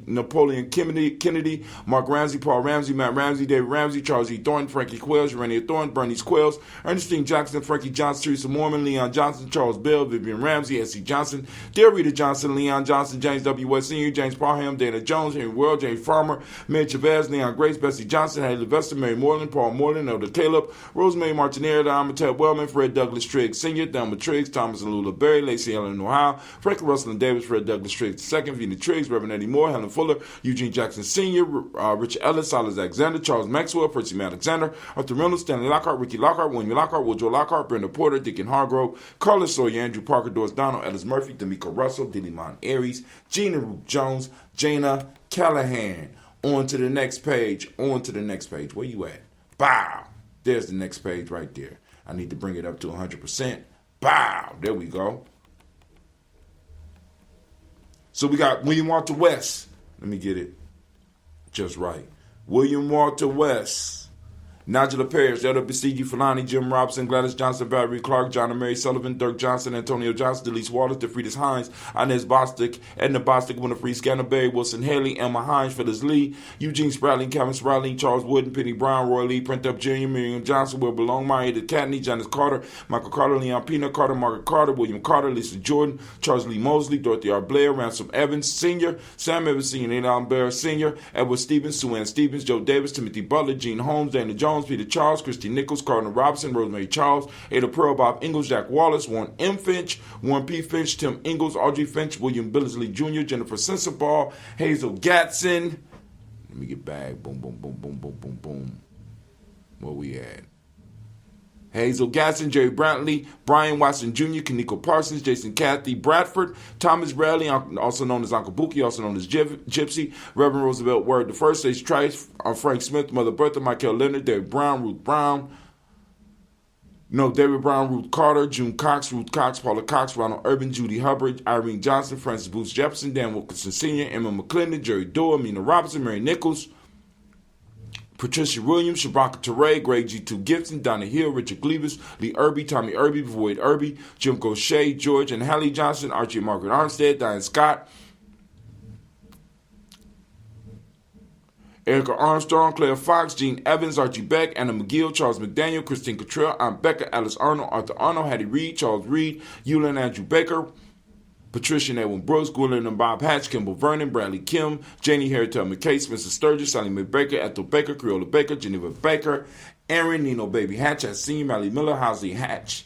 Napoleon Kennedy, Mark Ramsey, Paul Ramsey, Matt Ramsey, David Ramsey, Charles E. Thornton, Frankie Quells, Urania Thornton, Bernice Quells, Ernestine Jackson, Frankie Johnson, Teresa Mormon, Leon Johnson, Charles Bell, Vivian Ramsey, S.C. Johnson, Dear Rita Johnson, Leon Johnson, James W. West Sr., James Parham, Dana Jones, Henry World, James Farmer, Mary Chavez, Leon Grace, Bessie Johnson, Haley Levester, Mary Moreland, Paul Moreland, Elder Caleb, Rosemary Martinez, Amateur Wellman, Fred Douglas Triggs Sr., Thelma Triggs, Thomas and Lula Berry, Lacey Ellen Ohio, Frank Russell and Davis, Fred Douglas Triggs II, Vina Triggs, Reverend Eddie Moore, Helen Fuller, Eugene Jackson Sr., Rich Ellis, Silas Alexander, Charles Maxwell, Percy Alexander, Arthur Reynolds, Stanley Lockhart, Ricky Lockhart, William Lockhart, Woodrow Lockhart, Brenda Porter, Deacon Hargrove, Carlos Sawyer, Andrew Parker, Doris Donald, Ellis Murphy, D'Amico Russell, Dillimon Aries, Gina Root Jones, Jana Callahan. On to the next page. Where you at? Bow. There's the next page right there. I need to bring it up to 100%. Bow. There we go. So we got William Walter West. Let me get it just right. William Walter West. Nigel Parrish, Elder Besigi Fulani, Jim Robinson, Gladys Johnson, Valerie Clark, John and Mary Sullivan, Dirk Johnson, Antonio Johnson, Delise Waters, DeFridas Hines, Inez Bostic, Edna Bostic, Winifred Scannerberry, Wilson Haley, Emma Hines, Phyllis Lee, Eugene Spratling, Calvin Spratling, Charles Wooden, Penny Brown, Roy Lee, Print Up Jr., Miriam Johnson, Will Belong, Maya Catney, Janice Carter, Michael Carter, Leon Pina Carter, Margaret Carter, William Carter, Lisa Jordan, Charles Lee Mosley, Dorothy R. Blair, Ransom Evans, Sr., Sam Evans, Sr., Nate Allen Barrett, Sr., Edward Stevens, Sue Ann Stevens, Joe Davis, Timothy Butler, Gene Holmes, Dana Jones, Peter Charles, Christy Nichols, Cardinal Robinson, Rosemary Charles, Ada Pearl, Bob Ingalls, Jack Wallace, Warren M. Finch, Warren P. Finch, Tim Ingalls, Audrey Finch, William Billingsley Jr., Jennifer Sensabaugh, Hazel Gatson. Let me get back. Boom. Where we at? Hazel Gasson, Jerry Brantley, Brian Watson Jr., Kaniko Parsons, Jason Kathy Bradford, Thomas Bradley, also known as Uncle Buki, also known as Gypsy, Reverend Roosevelt Word the First, Stage Trice, Frank Smith, Mother Bertha, Michael Leonard, David Brown, Ruth Brown, David Brown, Ruth Carter, June Cox, Ruth Cox, Paula Cox, Ronald Urban, Judy Hubbard, Irene Johnson, Francis Booth Jefferson, Dan Wilkinson Sr., Emma McClendon, Jerry Doyle, Mina Robinson, Mary Nichols, Patricia Williams, Shabaka Teray, Greg G2 Gibson, Donna Hill, Richard Gleavis, Lee Irby, Tommy Irby, Void Irby, Jim Gaucher, George and Hallie Johnson, Archie and Margaret Armstead, Diane Scott, Erica Armstrong, Claire Fox, Gene Evans, Archie Beck, Anna McGill, Charles McDaniel, Christine Cottrell, Aunt Becca, Alice Arnold, Arthur Arnold, Hattie Reed, Charles Reed, Eulyn Andrew Baker, Patricia and Edwin Brooks, Gwendolyn and Bob Hatch, Kimball Vernon, Bradley Kim, Janie Harritel McKay, Spencer Sturgis, Sally Mae Baker, Ethel Baker, Creola Baker, Geneva Baker, Aaron, Nino Baby Hatch, Senior, Mally Miller, Housley Hatch,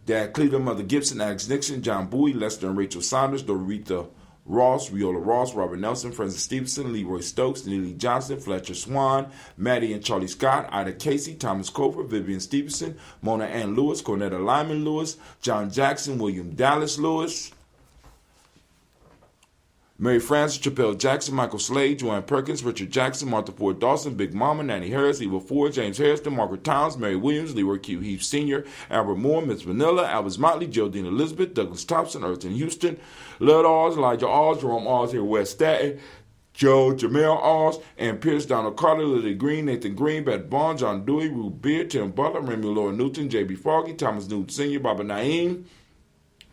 Dad Cleveland, Mother Gibson, Alex Nixon, John Bowie, Lester and Rachel Saunders, Dorita Ross, Viola Ross, Robert Nelson, Francis Stevenson, Leroy Stokes, Neely Johnson, Fletcher Swan, Maddie and Charlie Scott, Ida Casey, Thomas Cofer, Vivian Stevenson, Mona Ann Lewis, Cornetta Lyman Lewis, John Jackson, William Dallas Lewis, Mary Frances, Chappelle Jackson, Michael Slade, Joanne Perkins, Richard Jackson, Martha Ford Dawson, Big Mama, Nanny Harris, Eva Ford, James Harrison, Margaret Towns, Mary Williams, Leroy Q. Heath Sr., Albert Moore, Miss Vanilla, Albert Motley, Geraldine Elizabeth, Douglas Thompson, Earlton Houston, Lud Oz, Elijah Oz, Jerome Oz here, West Staten, Joe Jamel Oz, and Pierce, Donald Carter, Lily Green, Nathan Green, Beth Bond, John Dewey, Ruth Beard, Tim Butler, Remy Laura Newton, J.B. Foggy, Thomas Newton Sr., Baba Naeem,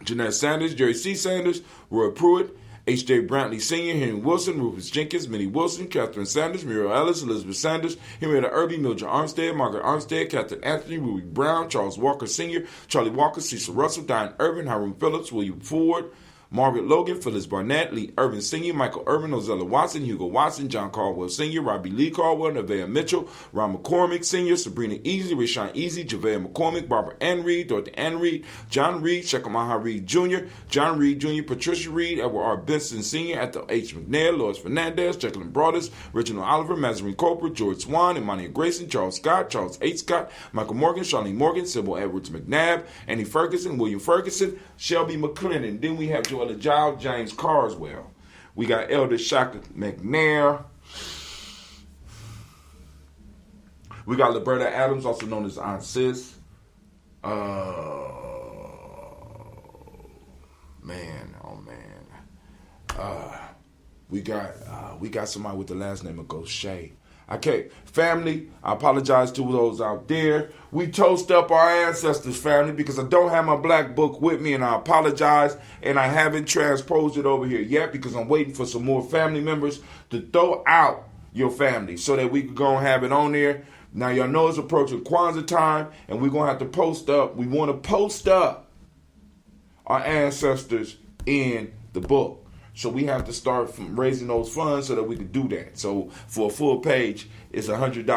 Jeanette Sanders, Jerry C. Sanders, Roy Pruitt, H.J. Brantley Sr., Henry Wilson, Rufus Jenkins, Minnie Wilson, Catherine Sanders, Muriel Ellis, Elizabeth Sanders, Henrietta Irby, Mildred Armstead, Margaret Armstead, Catherine Anthony, Ruby Brown, Charles Walker Sr., Charlie Walker, Cecil Russell, Diane Irvin, Hiram Phillips, William Ford, Margaret Logan, Phyllis Barnett, Lee Irvin Sr., Michael Irvin, Ozella Watson, Hugo Watson, John Caldwell Sr., Robbie Lee Caldwell, Nevaeh Mitchell, Ron McCormick Sr., Sabrina Easy, Rashawn Easy, JaVale McCormick, Barbara Ann Reed, Dorothy Ann Reed, John Reed, Shekamaha Reed Jr., John Reed Jr., Patricia Reed, Edward R. Benson Sr., Ethel H. McNair, Lois Fernandez, Jacqueline Broadus, Reginald Oliver, Mazarine Cooper, George Swan, Imani Grayson, Charles Scott, Charles H. Scott, Michael Morgan, Charlene Morgan, Sybil Edwards McNabb, Annie Ferguson, William Ferguson, Shelby McClendon. Then we have Joella Giles, James Carswell. We got Elder Shaka McNair. We got Liberta Adams, also known as Aunt Sis. We got somebody with the last name of Gaucher. Okay, family, I apologize to those out there. We toast up our ancestors, family, because I don't have my black book with me, and I apologize, and I haven't transposed it over here yet because I'm waiting for some more family members to throw out your family so that we can go and have it on there. Now, y'all know it's approaching Kwanzaa time, and we're going to have to post up. We want to post up our ancestors in the book. So we have to start from raising those funds so that we can do that. So for a full page, it's $100. You know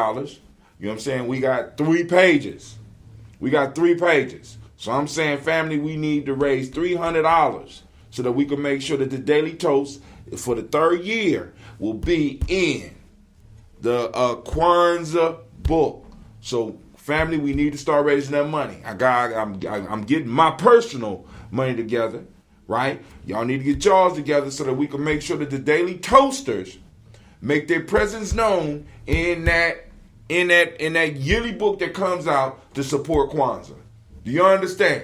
what I'm saying? We got 3 pages. So I'm saying, family, we need to raise $300 so that we can make sure that the Daily Toast for the 3rd year will be in the Kwanzaa book. So, family, we need to start raising that money. I'm getting my personal money together. Right? Y'all need to get y'all's together so that we can make sure that the Daily Toasters make their presence known in that yearly book that comes out to support Kwanzaa. Do you understand?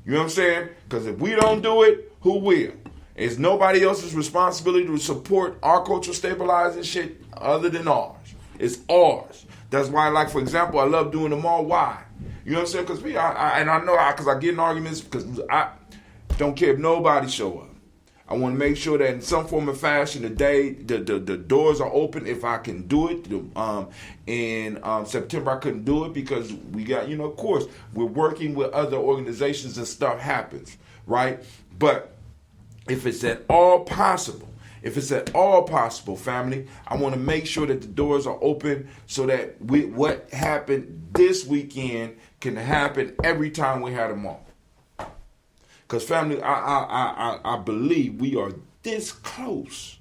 You know what I'm saying? Because if we don't do it, who will? It's nobody else's responsibility to support our cultural stabilizing shit other than ours. It's ours. That's why, like, for example, I love doing them all. Why? You know what I'm saying? Because I get in arguments because I don't care if nobody show up. I want to make sure that in some form or fashion, the doors are open if I can do it. In September, I couldn't do it because we got, of course, we're working with other organizations and stuff happens, right? But if it's at all possible, family, I want to make sure that the doors are open so that what happened this weekend can happen every time we had them on. Because, family, I believe we are this close.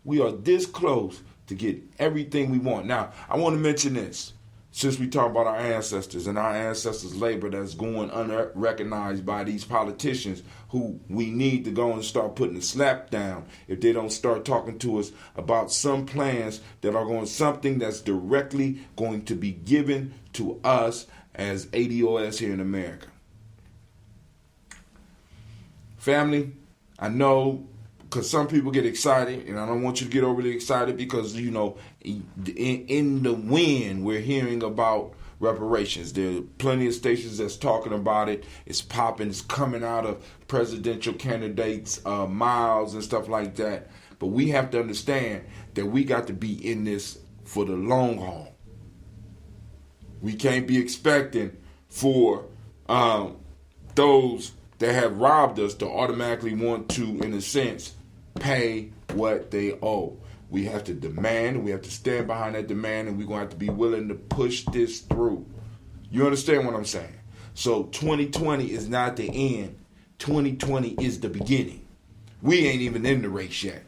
We are this close to get everything we want. Now, I want to mention this. since we talk about our ancestors and our ancestors' labor that's going unrecognized by these politicians who we need to go and start putting a slap down if they don't start talking to us about some plans that are going something that's directly going to be given to us as ADOS here in America. Family, I know because some people get excited, and I don't want you to get overly excited because, you know, in the wind, we're hearing about reparations. There are plenty of stations that's talking about it. It's popping. It's coming out of presidential candidates' mouths and stuff like that. But we have to understand that we got to be in this for the long haul. We can't be expecting for those that have robbed us to automatically want to, in a sense, pay what they owe. We have to demand, we have to stand behind that demand, and we're going to have to be willing to push this through. You understand what I'm saying? So 2020 is not the end. 2020 is the beginning. We ain't even in the race yet.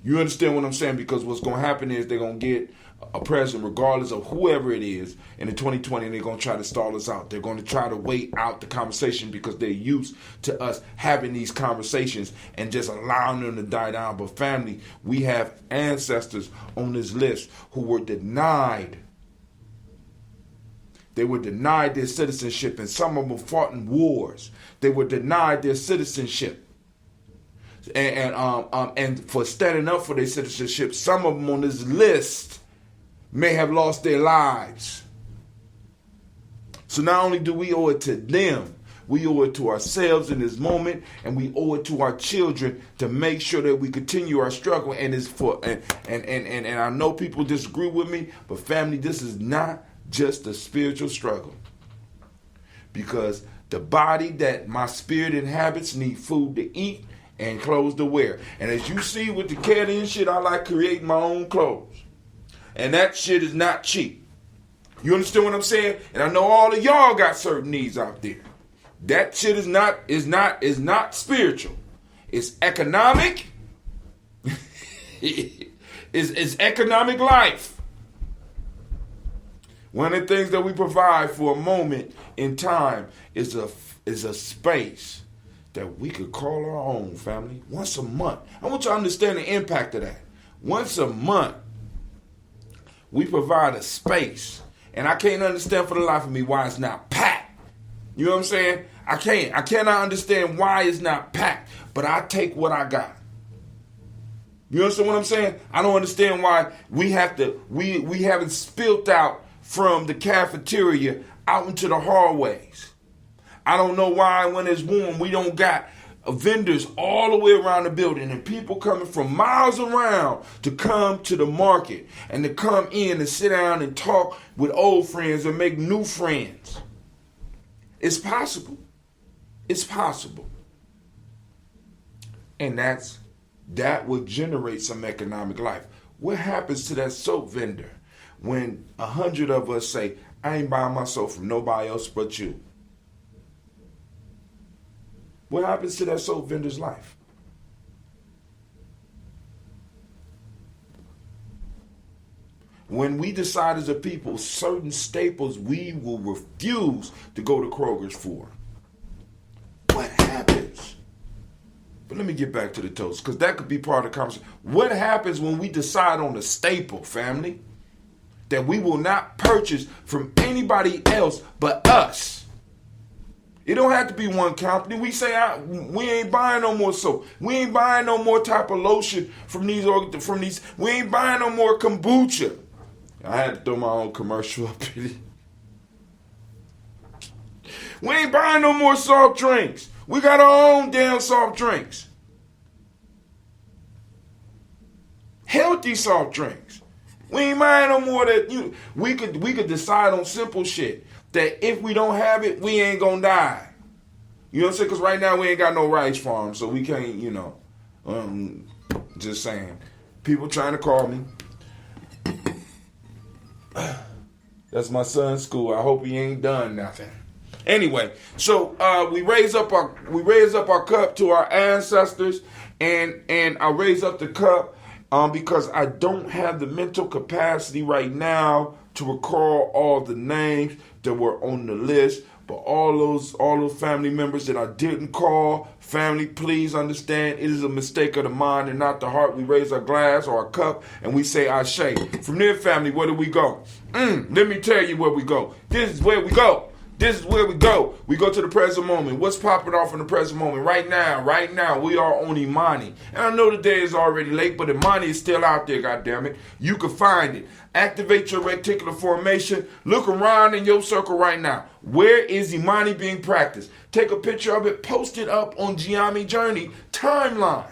You understand what I'm saying? Because what's going to happen is they're going to get a president, regardless of whoever it is, in the 2020, and they're going to try to stall us out. They're going to try to wait out the conversation because they're used to us having these conversations and just allowing them to die down. But family, we have ancestors on this list who were denied. They were denied their citizenship, and some of them fought in wars. They were denied their citizenship. And for standing up for their citizenship, some of them on this list may have lost their lives. So not only do we owe it to them, we owe it to ourselves in this moment, and we owe it to our children to make sure that we continue our struggle. And it's for and I know people disagree with me, but family, this is not just a spiritual struggle. Because the body that my spirit inhabits need food to eat and clothes to wear. And as you see with the caddy and shit, I like creating my own clothes. And that shit is not cheap. You understand what I'm saying? And I know all of y'all got certain needs out there. That shit is not spiritual. It's economic. It's economic life. One of the things that we provide for a moment in time is a space that we could call our own, family. Once a month. I want you to understand the impact of that. Once a month, we provide a space. And I can't understand for the life of me why it's not packed. You know what I'm saying? I cannot understand why it's not packed. But I take what I got. You understand what I'm saying? I don't understand why we haven't spilt out from the cafeteria out into the hallways. I don't know why when it's warm we don't got vendors all the way around the building and people coming from miles around to come to the market and to come in and sit down and talk with old friends and make new friends. It's possible. It's possible. And that will generate some economic life. What happens to that soap vendor when 100 of us say, I ain't buying my soap from nobody else but you? What happens to that soap vendor's life? When we decide as a people, certain staples we will refuse to go to Kroger's for. What happens? But let me get back to the toast, because that could be part of the conversation. What happens when we decide on a staple, family, that we will not purchase from anybody else but us? It don't have to be one company. We say we ain't buying no more soap. We ain't buying no more type of lotion from these. We ain't buying no more kombucha. I had to throw my own commercial up in it. We ain't buying no more soft drinks. We got our own damn soft drinks. Healthy soft drinks. We ain't buying no more that we could decide on simple shit. That if we don't have it, we ain't gonna die. You know what I'm saying? Because right now we ain't got no rice farm, so we can't, just saying. People trying to call me. That's my son's school. I hope he ain't done nothing. Anyway, so we raise up our cup to our ancestors, and I raise up the cup because I don't have the mental capacity right now to recall all the names that were on the list. But all those family members that I didn't call, family, please understand, it is a mistake of the mind and not the heart. We raise our glass or our cup and we say Ashe. From there, family, where do we go? Let me tell you where we go. This is where we go. This is where we go. We go to the present moment. What's popping off in the present moment? Right now, we are on Imani. And I know the day is already late, but Imani is still out there, goddammit. You can find it. Activate your reticular formation. Look around in your circle right now. Where is Imani being practiced? Take a picture of it, post it up on Gye-Nyame Journey timeline.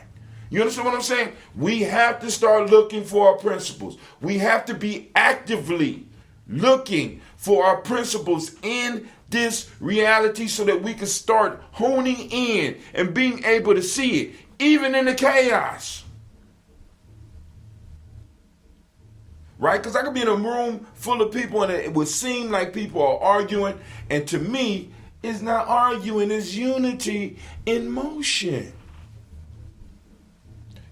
You understand what I'm saying? We have to start looking for our principles. We have to be actively looking for our principles in this reality so that we can start honing in and being able to see it, even in the chaos. Right? Because I could be in a room full of people and it would seem like people are arguing. And to me, it's not arguing, it's unity in motion.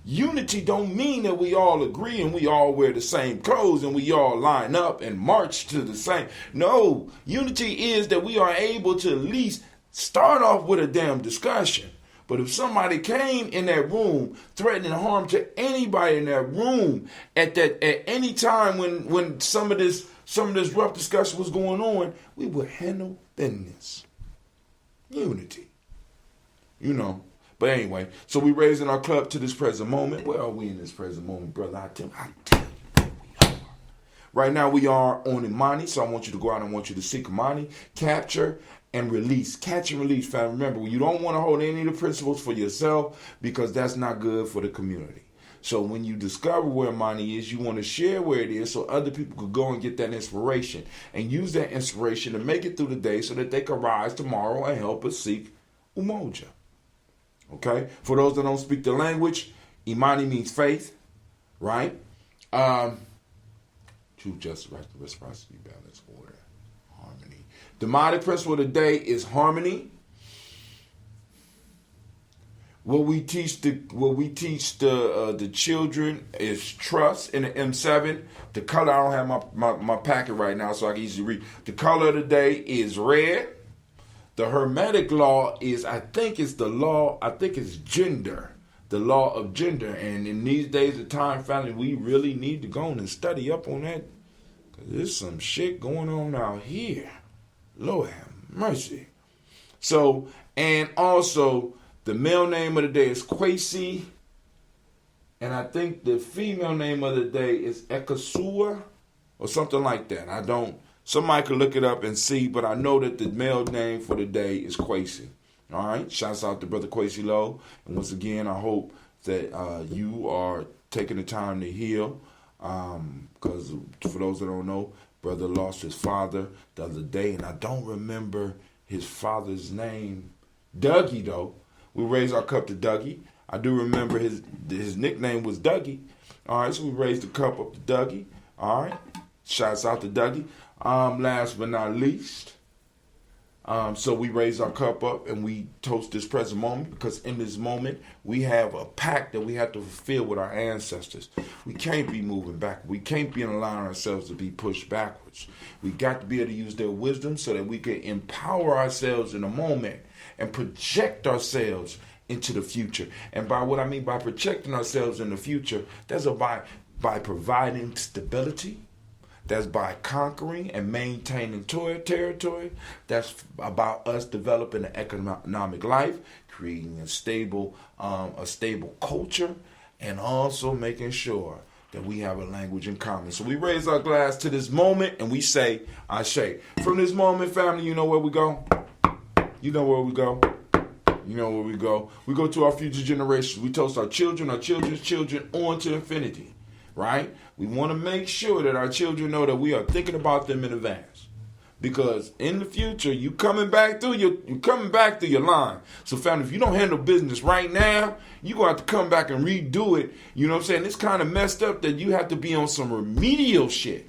Unity don't mean that we all agree and we all wear the same clothes and we all line up and march to the same. No, unity is that we are able to at least start off with a damn discussion. But if somebody came in that room threatening harm to anybody in that room at any time when some of this rough discussion was going on, we would handle business. Unity. You know. But anyway, so we raising our cup to this present moment. Where are we in this present moment, brother? I tell you where we are. Right now we are on Imani, so I want you to go out and I want you to seek Imani, capture and release. Catch and release, fam. Remember, you don't want to hold any of the principles for yourself because that's not good for the community. So when you discover where Imani is, you want to share where it is so other people could go and get that inspiration and use that inspiration to make it through the day so that they can rise tomorrow and help us seek Umoja. Okay? For those that don't speak the language, Imani means faith, right? Truth, justice, right, reciprocity, balance, order, harmony. The demonic principle of the day is harmony. What we teach the children is trust in the M7. The color, I don't have my packet right now, so I can easily read. The color of the day is red. The Hermetic law is, I think it's gender. The law of gender. And in these days of time, family, we really need to go on and study up on that. Because there's some shit going on out here. Lord have mercy. So, and also, the male name of the day is Kwesi. And I think the female name of the day is Ekasua. Or something like that. Somebody could look it up and see, but I know that the male name for the day is Kwesi. All right? Shouts out to Brother Kwesi Lowe. And once again, I hope that you are taking the time to heal. Because for those that don't know, Brother lost his father the other day, and I don't remember his father's name. Dougie, though. We raised our cup to Dougie. I do remember his nickname was Dougie. All right, so we raised the cup up to Dougie. All right? Shouts out to Dougie. Last but not least, so we raise our cup up and we toast this present moment because in this moment we have a pact that we have to fulfill with our ancestors. We can't be moving back. We can't be allowing ourselves to be pushed backwards. We got to be able to use their wisdom so that we can empower ourselves in the moment and project ourselves into the future. And by what I mean by projecting ourselves in the future, that's by providing stability. That's by conquering and maintaining territory. That's about us developing an economic life, creating a stable culture, and also making sure that we have a language in common. So we raise our glass to this moment and we say, Ashe. From this moment, family, you know where we go? You know where we go? You know where we go? We go to our future generations. We toast our children, our children's children, on to infinity. Right? We want to make sure that our children know that we are thinking about them in advance. Because in the future, you coming back through your line. So family, if you don't handle business right now, you're going to have to come back and redo it. You know what I'm saying? It's kind of messed up that you have to be on some remedial shit.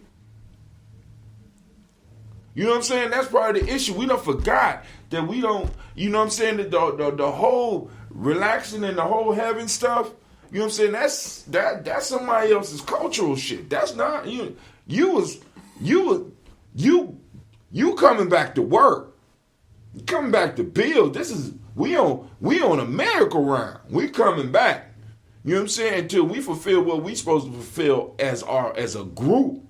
You know what I'm saying? That's part of the issue. We done forgot that we don't, you know what I'm saying? The whole relaxing and the whole heaven stuff. You know what I'm saying? That's somebody else's cultural shit. That's not you. You was You coming back to work. You coming back to build. We on a merry-go-round. We coming back. You know what I'm saying? Until we fulfill what we supposed to fulfill as a group.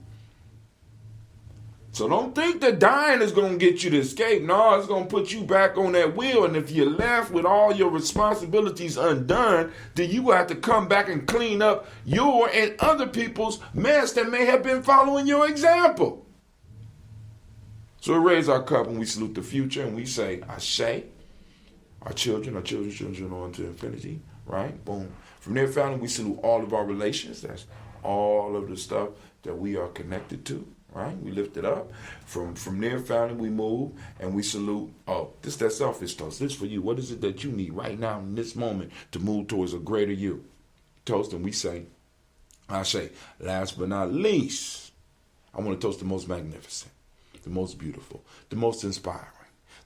So don't think that dying is going to get you to escape. No, it's going to put you back on that wheel. And if you're left with all your responsibilities undone, then you will have to come back and clean up your and other people's mess that may have been following your example. So we raise our cup and we salute the future and we say, Ashe, our children's children on to infinity, right? Boom. From their family, we salute all of our relations. That's all of the stuff that we are connected to. Right? We lift it up. From their family, we move and we salute. Oh, that selfish toast. This for you. What is it that you need right now in this moment to move towards a greater you? Toast, and we say, last but not least, I want to toast the most magnificent, the most beautiful, the most inspiring,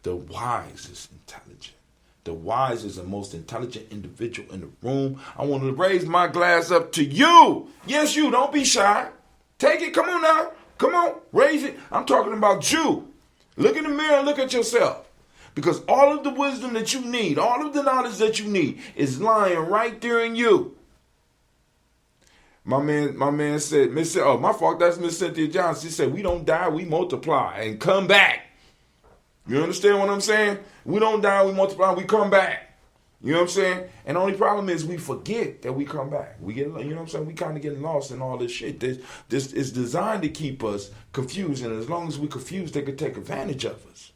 the wisest intelligent, the wisest and most intelligent individual in the room. I want to raise my glass up to you. Yes, you. Don't be shy. Take it. Come on now. Come on, raise it. I'm talking about you. Look in the mirror and look at yourself. Because all of the wisdom that you need, all of the knowledge that you need is lying right there in you. My man said, my fault, that's Miss Cynthia Johnson. She said, we don't die, we multiply and come back. You understand what I'm saying? We don't die, we multiply, we come back. You know what I'm saying? And the only problem is we forget that we come back. We get, you know what I'm saying? We kind of get lost in all this shit. This is designed to keep us confused. And as long as we're confused, they could take advantage of us.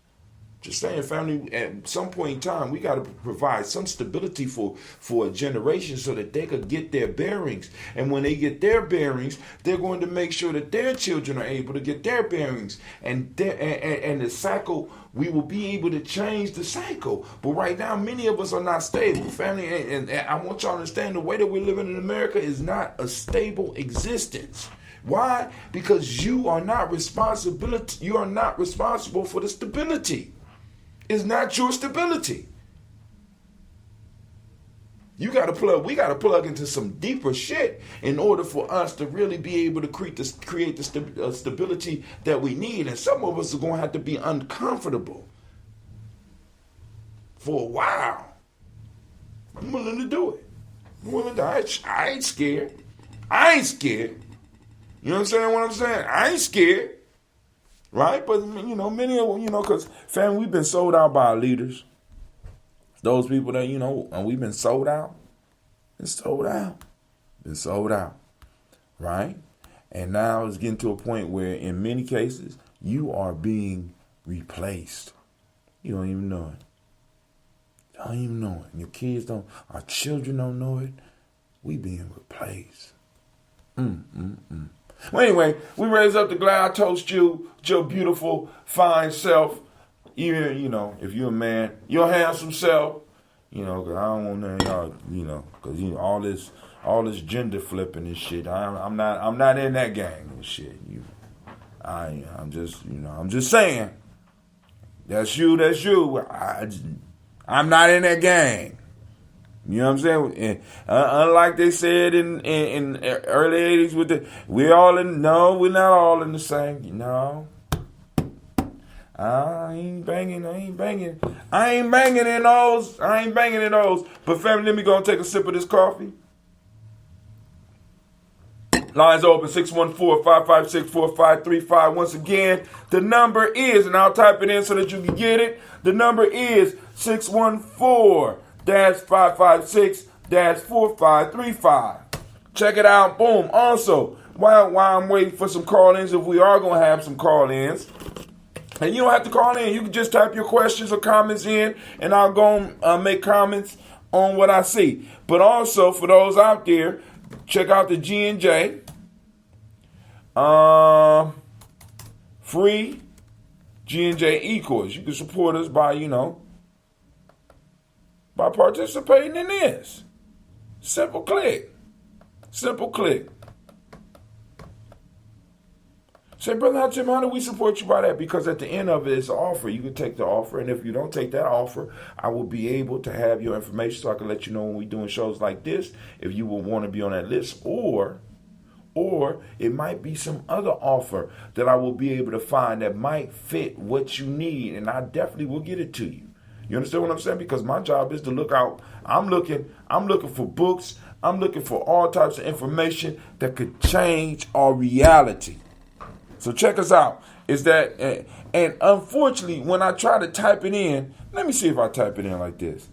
Just saying, family, at some point in time, we got to provide some stability for a generation so that they could get their bearings. And when they get their bearings, they're going to make sure that their children are able to get their bearings. And the cycle, we will be able to change the cycle. But right now, many of us are not stable, family. And I want y'all to understand the way that we're living in America is not a stable existence. Why? Because you are not responsible for the stability. It's not your stability. We got to plug into some deeper shit in order for us to really be able to create the stability that we need. And some of us are going to have to be uncomfortable for a while. I'm willing to do it. I ain't scared. You know what I'm saying? I ain't scared. Right? But, many of them, because, family, we've been sold out by our leaders. Those people that, and we've been sold out. Been sold out. Right? And now it's getting to a point where, in many cases, you are being replaced. You don't even know it. And your kids don't, our children don't know it. We being replaced. Well, anyway, we raise up the glass. I toast you, your beautiful, fine self. Even, if you're a man, your handsome self. Because I don't want y'all, because all this gender flipping and shit. I'm not in that gang and shit. I'm just saying. That's you. I'm not in that gang. You know what I'm saying? And, unlike they said in early 80s, we're not all in the same. No. I ain't banging in those. But family, let me go and take a sip of this coffee. Lines open, 614-556-4535. Once again, the number is, and I'll type it in so that you can get it. The number is 614-556-4535. Check it out. Boom. Also, while I'm waiting for some call-ins, if we are going to have some call-ins, and you don't have to call in. You can just type your questions or comments in, and I'll go and make comments on what I see. But also, for those out there, check out the G&J. Free G&J e-course. You can support us by participating in this. Simple click. Say, Brother Tim, how do we support you by that? Because at the end of it, it's an offer. You can take the offer, and if you don't take that offer, I will be able to have your information so I can let you know when we're doing shows like this, if you will want to be on that list, or Or it might be some other offer that I will be able to find that might fit what you need, and I definitely will get it to you. You understand what I'm saying? Because my job is to look out. I'm looking for books. I'm looking for all types of information that could change our reality. So check us out. Is that and unfortunately, when I try to type it in, let me see if I type it in like this: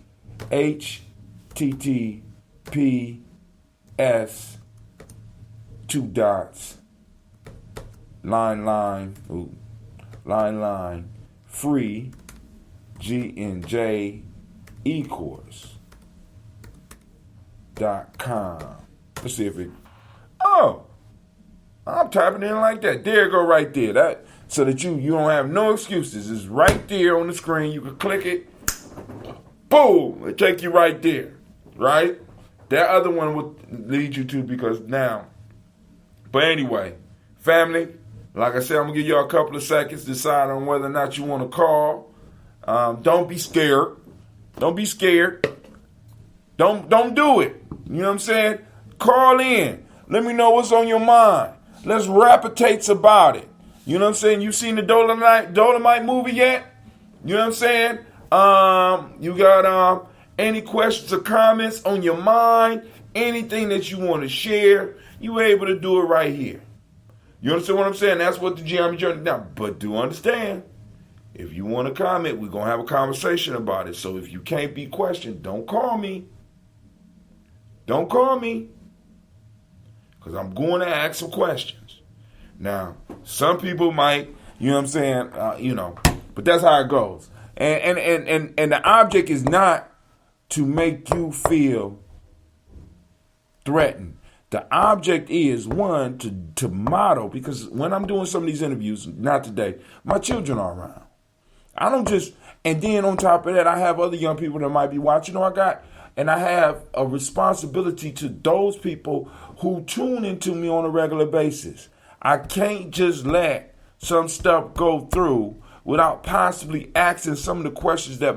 HTTPS two dots line free GNJ eCourse.com. Let's see if it. Oh, I'm typing in like that. There it go right there. That so that you don't have no excuses. It's right there on the screen. You can click it. Boom! It take you right there. Right? That other one would lead you to because now. But anyway, family, like I said, I'm going to give y'all a couple of seconds to decide on whether or not you want to call. Don't be scared. Don't be scared. Don't do it. You know what I'm saying? Call in. Let me know what's on your mind. Let's rapitates about it. You know what I'm saying? You seen the Dolomite movie yet? You know what I'm saying? You got any questions or comments on your mind? Anything that you want to share? You able to do it right here. You understand what I'm saying? That's what the Gye-Nyame journey now. But do understand, if you want to comment, we're going to have a conversation about it. So if you can't be questioned, don't call me. Don't call me. Because I'm going to ask some questions. Now, some people might, you know what I'm saying, but that's how it goes. And the object is not to make you feel threatened. The object is, one, to model, because when I'm doing some of these interviews, not today, my children are around. I don't just, and then on top of that, I have other young people that might be watching, I have a responsibility to those people who tune into me on a regular basis. I can't just let some stuff go through without possibly asking some of the questions that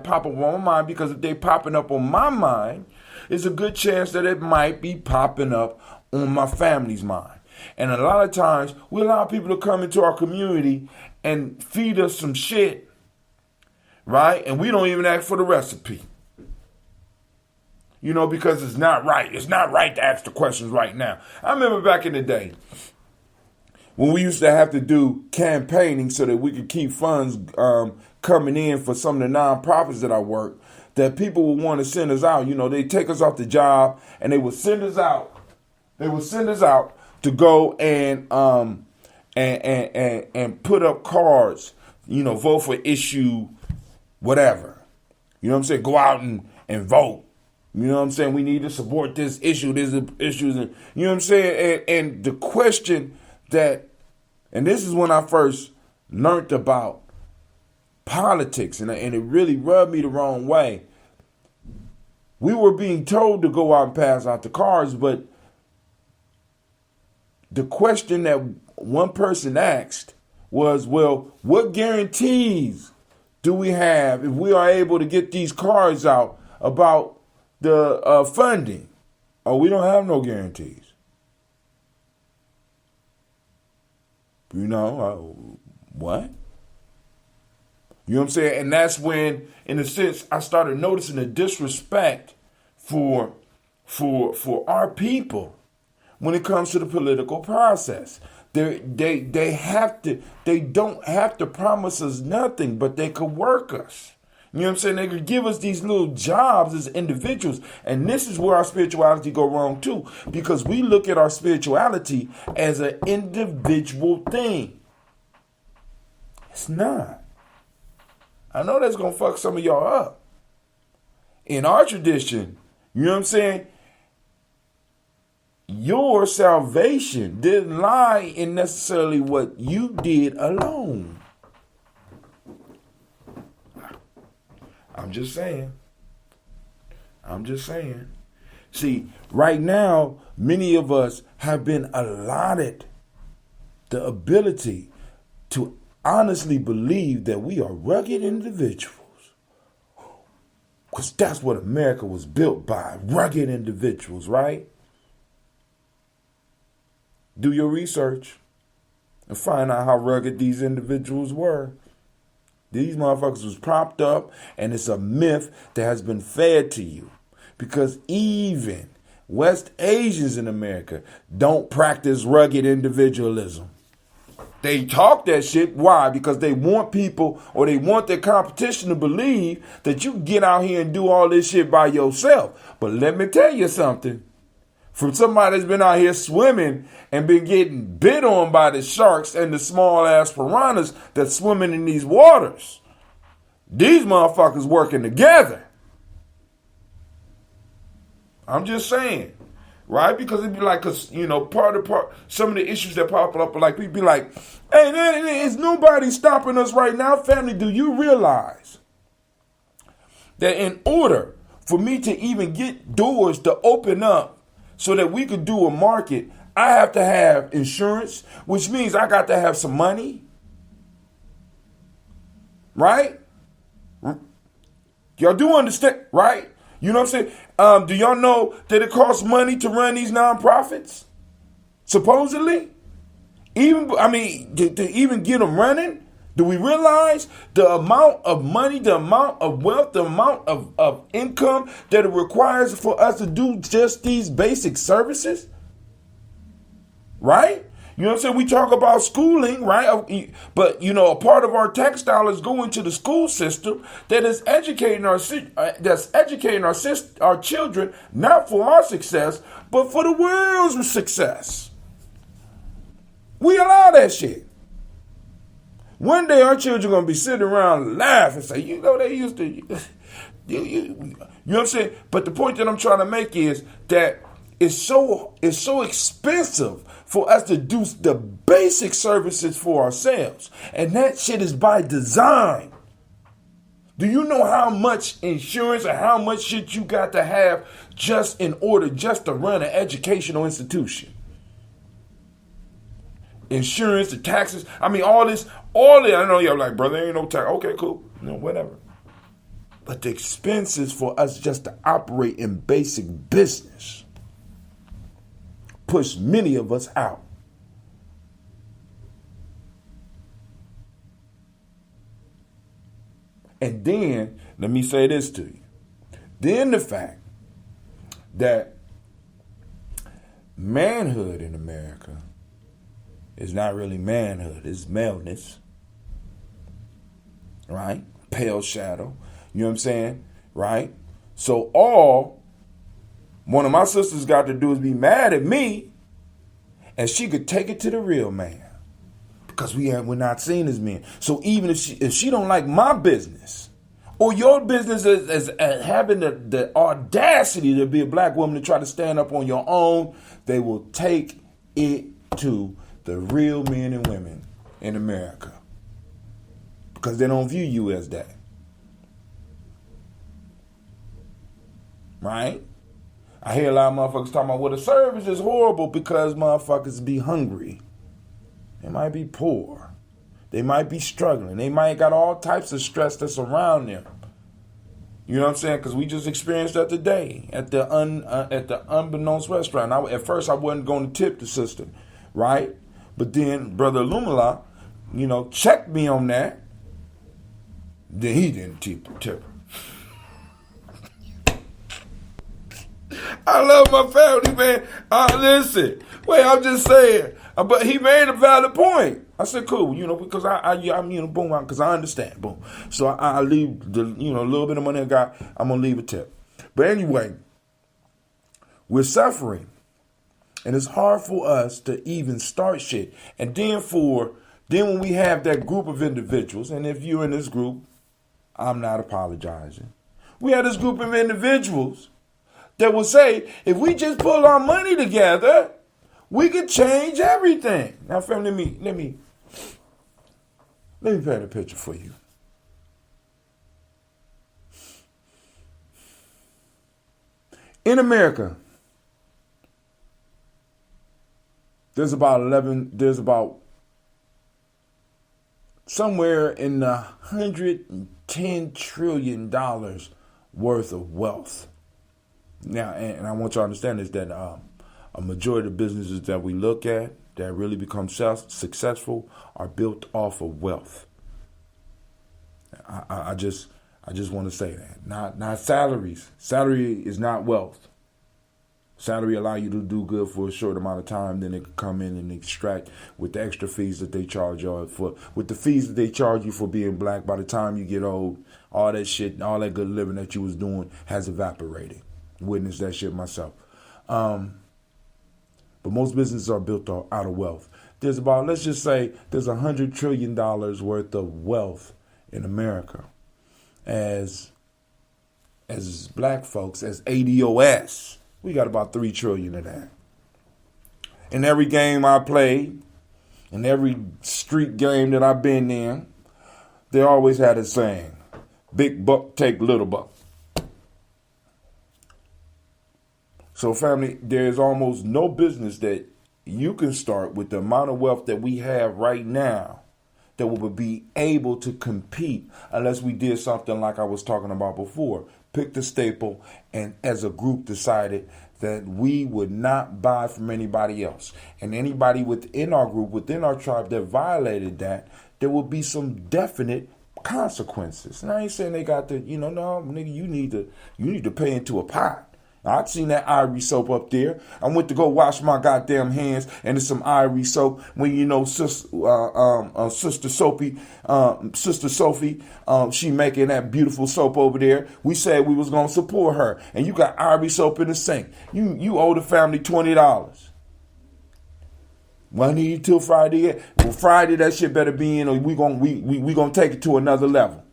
pop up on my mind, because if they popping up on my mind, it's a good chance that it might be popping up on my family's mind. And a lot of times, we allow people to come into our community and feed us some shit, right? And we don't even ask for the recipe. Because it's not right. It's not right to ask the questions right now. I remember back in the day when we used to have to do campaigning so that we could keep funds coming in for some of the nonprofits that I worked, that people would want to send us out. They'd take us off the job and they would send us out. They would send us out to go and put up cards, vote for issue whatever. You know what I'm saying? Go out and vote. You know what I'm saying? We need to support this issue. There's issues. You know what I'm saying? And the question that, and this is when I first learned about politics, and it really rubbed me the wrong way. We were being told to go out and pass out the cards, but the question that one person asked was, well, what guarantees do we have if we are able to get these cards out about the funding? Oh, we don't have no guarantees. What? You know what I'm saying? And that's when, in a sense, I started noticing the disrespect for our people when it comes to the political process. They don't have to promise us nothing, but they could work us. You know what I'm saying? They could give us these little jobs as individuals. And this is where our spirituality go wrong too, because we look at our spirituality as an individual thing. It's not. I know that's going to fuck some of y'all up. In our tradition, you know what I'm saying? Your salvation didn't lie in necessarily what you did alone. I'm just saying. See, right now, many of us have been allotted the ability to honestly believe that we are rugged individuals. Because that's what America was built by, rugged individuals, right? Do your research and find out how rugged these individuals were. These motherfuckers was propped up, and it's a myth that has been fed to you. Because even West Asians in America don't practice rugged individualism. They talk that shit. Why? Because they want people, or they want their competition to believe that you can get out here and do all this shit by yourself. But let me tell you something. From somebody that's been out here swimming and been getting bit on by the sharks and the small ass piranhas that's swimming in these waters. These motherfuckers working together. I'm just saying. Right? Because it'd be like, some of the issues that pop up, like, we'd be like, hey, man, is nobody stopping us right now? Family, do you realize that in order for me to even get doors to open up so that we could do a market, I have to have insurance, which means I got to have some money. Right? Y'all do understand, right? You know what I'm saying? Do y'all know that it costs money to run these nonprofits? Supposedly? To even get them running? Do we realize the amount of money, the amount of wealth, the amount of income that it requires for us to do just these basic services? Right? You know what I'm saying? We talk about schooling, right? But, a part of our textile is going to the school system that is educating our children, not for our success, but for the world's success. We allow that shit. One day our children are going to be sitting around and laugh and say, they used to, you know what I'm saying? But the point that I'm trying to make is that it's so expensive for us to do the basic services for ourselves. And that shit is by design. Do you know how much insurance and how much shit you got to have just in order just to run an educational institution? Insurance, the taxes, all this, I know you're like, brother, ain't no tax. Okay, cool. Whatever. But the expenses for us just to operate in basic business push many of us out. And then, let me say this to you. Then the fact that manhood in America is not really manhood, it's maleness. Right? Pale shadow. You know what I'm saying? Right? So all one of my sisters got to do is be mad at me, and she could take it to the real man. Because we're not seen as men. So even if she don't like my business, or your business as having the audacity to be a black woman to try to stand up on your own, they will take it to the real men and women in America. Because they don't view you as that. Right? I hear a lot of motherfuckers talking about, well, the service is horrible because motherfuckers be hungry. They might be poor. They might be struggling. They might got all types of stress that's around them. You know what I'm saying? Because we just experienced that today at the unbeknownst restaurant. At first, I wasn't going to tip the sister, right? But then Brother Lumala, checked me on that. Then he didn't tip her. I love my family, man. Listen, wait, I'm just saying. But he made a valid point. I said, cool, because I'm boom, because I understand, boom. So I leave the, little bit of money I got, I'm going to leave a tip. But anyway, we're suffering. And it's hard for us to even start shit. And then when we have that group of individuals, and if you're in this group, I'm not apologizing. We have this group of individuals that will say, if we just pull our money together, we could change everything. Now, family, let me paint a picture for you. In America, there's about somewhere in the $110 trillion worth of wealth. Now, and I want you to understand is that a majority of the businesses that we look at, that really become successful are built off of wealth. I just want to say that. Not salaries. Salary is not wealth. Salary allow you to do good for a short amount of time, then they can come in and extract with the extra fees that they charge you for. With the fees that they charge you for being black, by the time you get old, all that shit, all that good living that you was doing has evaporated. Witnessed that shit myself. But most businesses are built out of wealth. There's about, let's just say, there's $100 trillion worth of wealth in America. As black folks, as ADOS, we got about 3 trillion of that. In every game I played, in every street game that I've been in, they always had a saying, big buck take little buck. So family, there's almost no business that you can start with the amount of wealth that we have right now that will be able to compete unless we did something like I was talking about before. Picked a staple and as a group decided that we would not buy from anybody else. And anybody within our group, within our tribe that violated that, there will be some definite consequences. And I ain't saying they got to, no, nigga, you need to pay into a pot. I'd seen that Ivory soap up there. I went to go wash my goddamn hands, and there's some Ivory soap. When Sister Sophie, she making that beautiful soap over there. We said we was gonna support her, and you got Ivory soap in the sink. You owe the family $20. Well, I need you till Friday. Well, Friday that shit better be in, or we gonna take it to another level.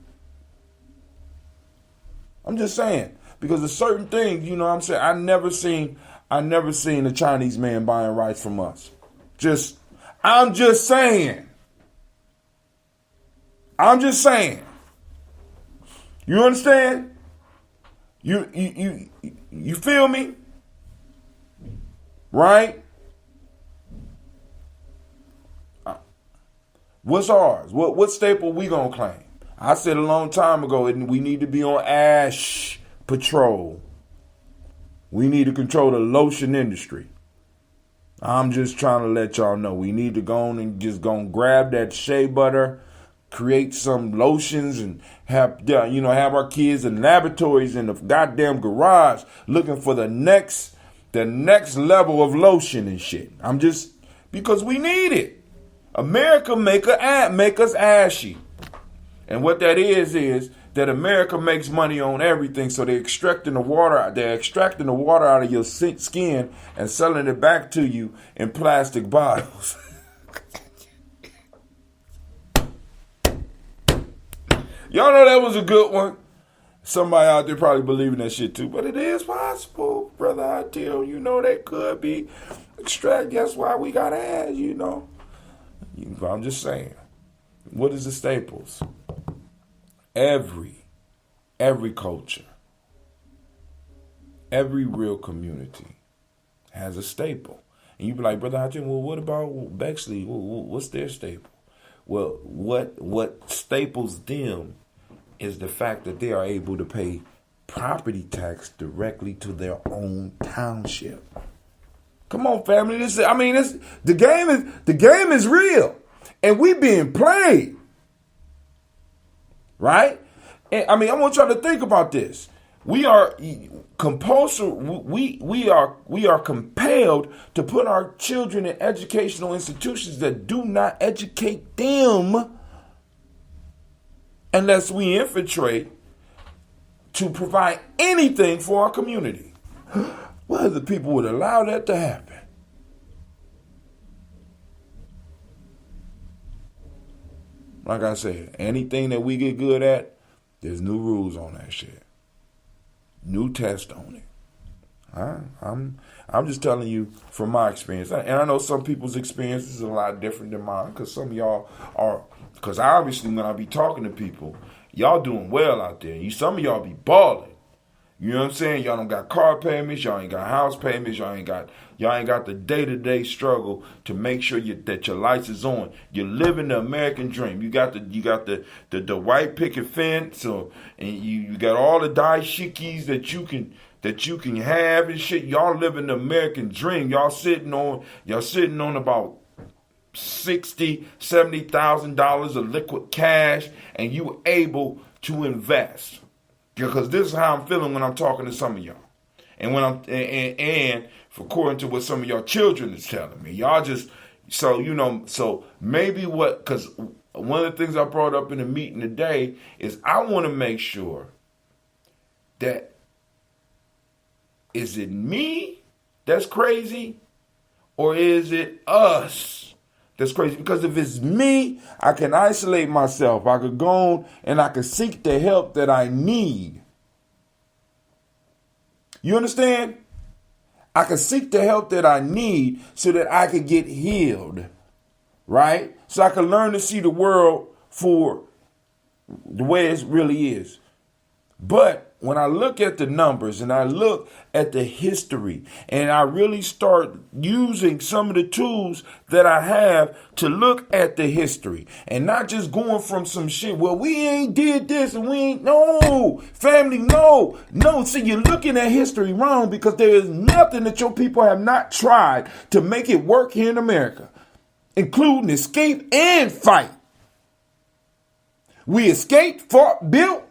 I'm just saying. Because there's certain things, what I'm saying, I never seen a Chinese man buying rice from us. I'm just saying. You understand? You feel me? Right? What's ours? What staple we gonna claim? I said a long time ago, we need to be on ash patrol. We need to control the lotion industry. I'm just trying to let y'all know we need to go on and just go and grab that shea butter, create some lotions, and have our kids in laboratories in the goddamn garage looking for the next level of lotion and shit. Because we need it. America make us ashy, and what that is that America makes money on everything, so they're extracting the water out of your skin and selling it back to you in plastic bottles. Y'all know that was a good one. Somebody out there probably believing that shit too, but it is possible, brother. I tell you, that could be extract. That's why we gotta ask, I'm just saying. What is the staples? Every culture, every real community has a staple. And you be like, Brother Hutchin, well, what about Bexley? What's their staple? Well, what staples them is the fact that they are able to pay property tax directly to their own township. Come on, family. The game is real. And we being played. Right? And I want y'all to think about this. We are compulsory. We are compelled to put our children in educational institutions that do not educate them unless we infiltrate to provide anything for our community. What other people would allow that to happen? Like I said, anything that we get good at, there's new rules on that shit. New test on it. I'm just telling you from my experience. And I know some people's experience is a lot different than mine, because some of y'all are, because obviously when I be talking to people, y'all doing well out there. Some of y'all be balling. You know what I'm saying? Y'all don't got car payments, y'all ain't got house payments, y'all ain't got the day-to-day struggle to make sure that your lights is on. You're living the American dream. You got the white picket fence, and you got all the dashikis that you can have and shit. Y'all living the American dream. Y'all sitting on about $60,000, $70,000 of liquid cash, and you able to invest. Because this is how I'm feeling when I'm talking to some of y'all. And when and according to what some of y'all children is telling me, y'all just, so maybe because one of the things I brought up in the meeting today is I want to make sure that, is it me that's crazy or is it us that's crazy? Because if it's me, I can isolate myself. I could go on and I can seek the help that I need. You understand? I can seek the help that I need so that I can get healed, right? So I can learn to see the world for the way it really is. But when I look at the numbers and I look at the history and I really start using some of the tools that I have to look at the history and not just going from some shit, well, we ain't did this and we ain't, no, family, no. See, you're looking at history wrong because there is nothing that your people have not tried to make it work here in America, including escape and fight. We escaped, fought, built,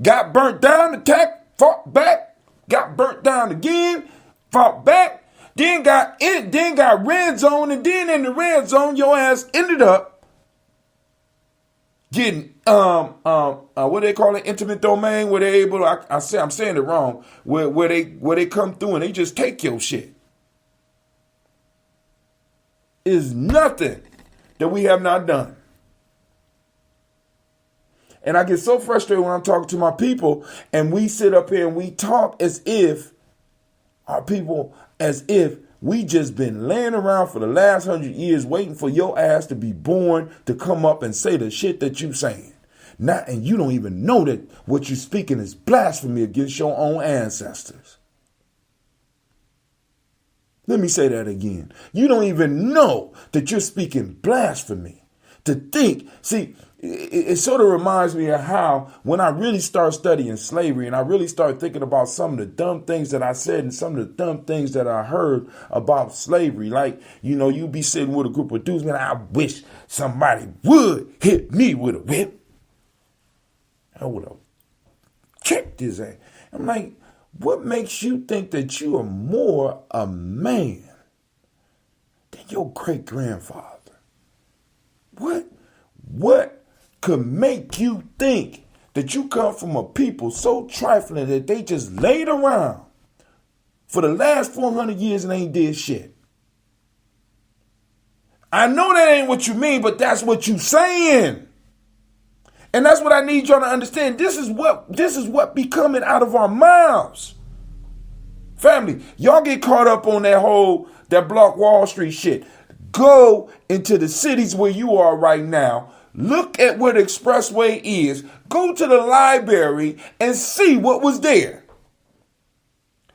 got burnt down, attacked, fought back, got burnt down again, fought back, then got red zone, and then in the red zone, your ass ended up getting what they call it, intimate domain, where they able to, I'm saying it wrong, where they come through and they just take your shit. Is nothing that we have not done. And I get so frustrated when I'm talking to my people and we sit up here and we talk as if we just been laying around for the last 100 years waiting for your ass to be born to come up and say the shit that you saying. And you don't even know that what you're speaking is blasphemy against your own ancestors. Let me say that again. You don't even know that you're speaking blasphemy. To think, see, it sort of reminds me of how when I really start studying slavery and I really start thinking about some of the dumb things that I said and some of the dumb things that I heard about slavery. Like, you be sitting with a group of dudes, man, I wish somebody would hit me with a whip. I would have kicked his ass. I'm like, what makes you think that you are more a man than your great-grandfather? What could make you think that you come from a people so trifling that they just laid around for the last 400 years and ain't did shit? I know that ain't what you mean, but that's what you saying. And that's what I need y'all to understand. This is what be coming out of our mouths. Family, y'all get caught up on that Block Wall Street shit. Go into the cities where you are right now. Look at where the expressway is. Go to the library and see what was there.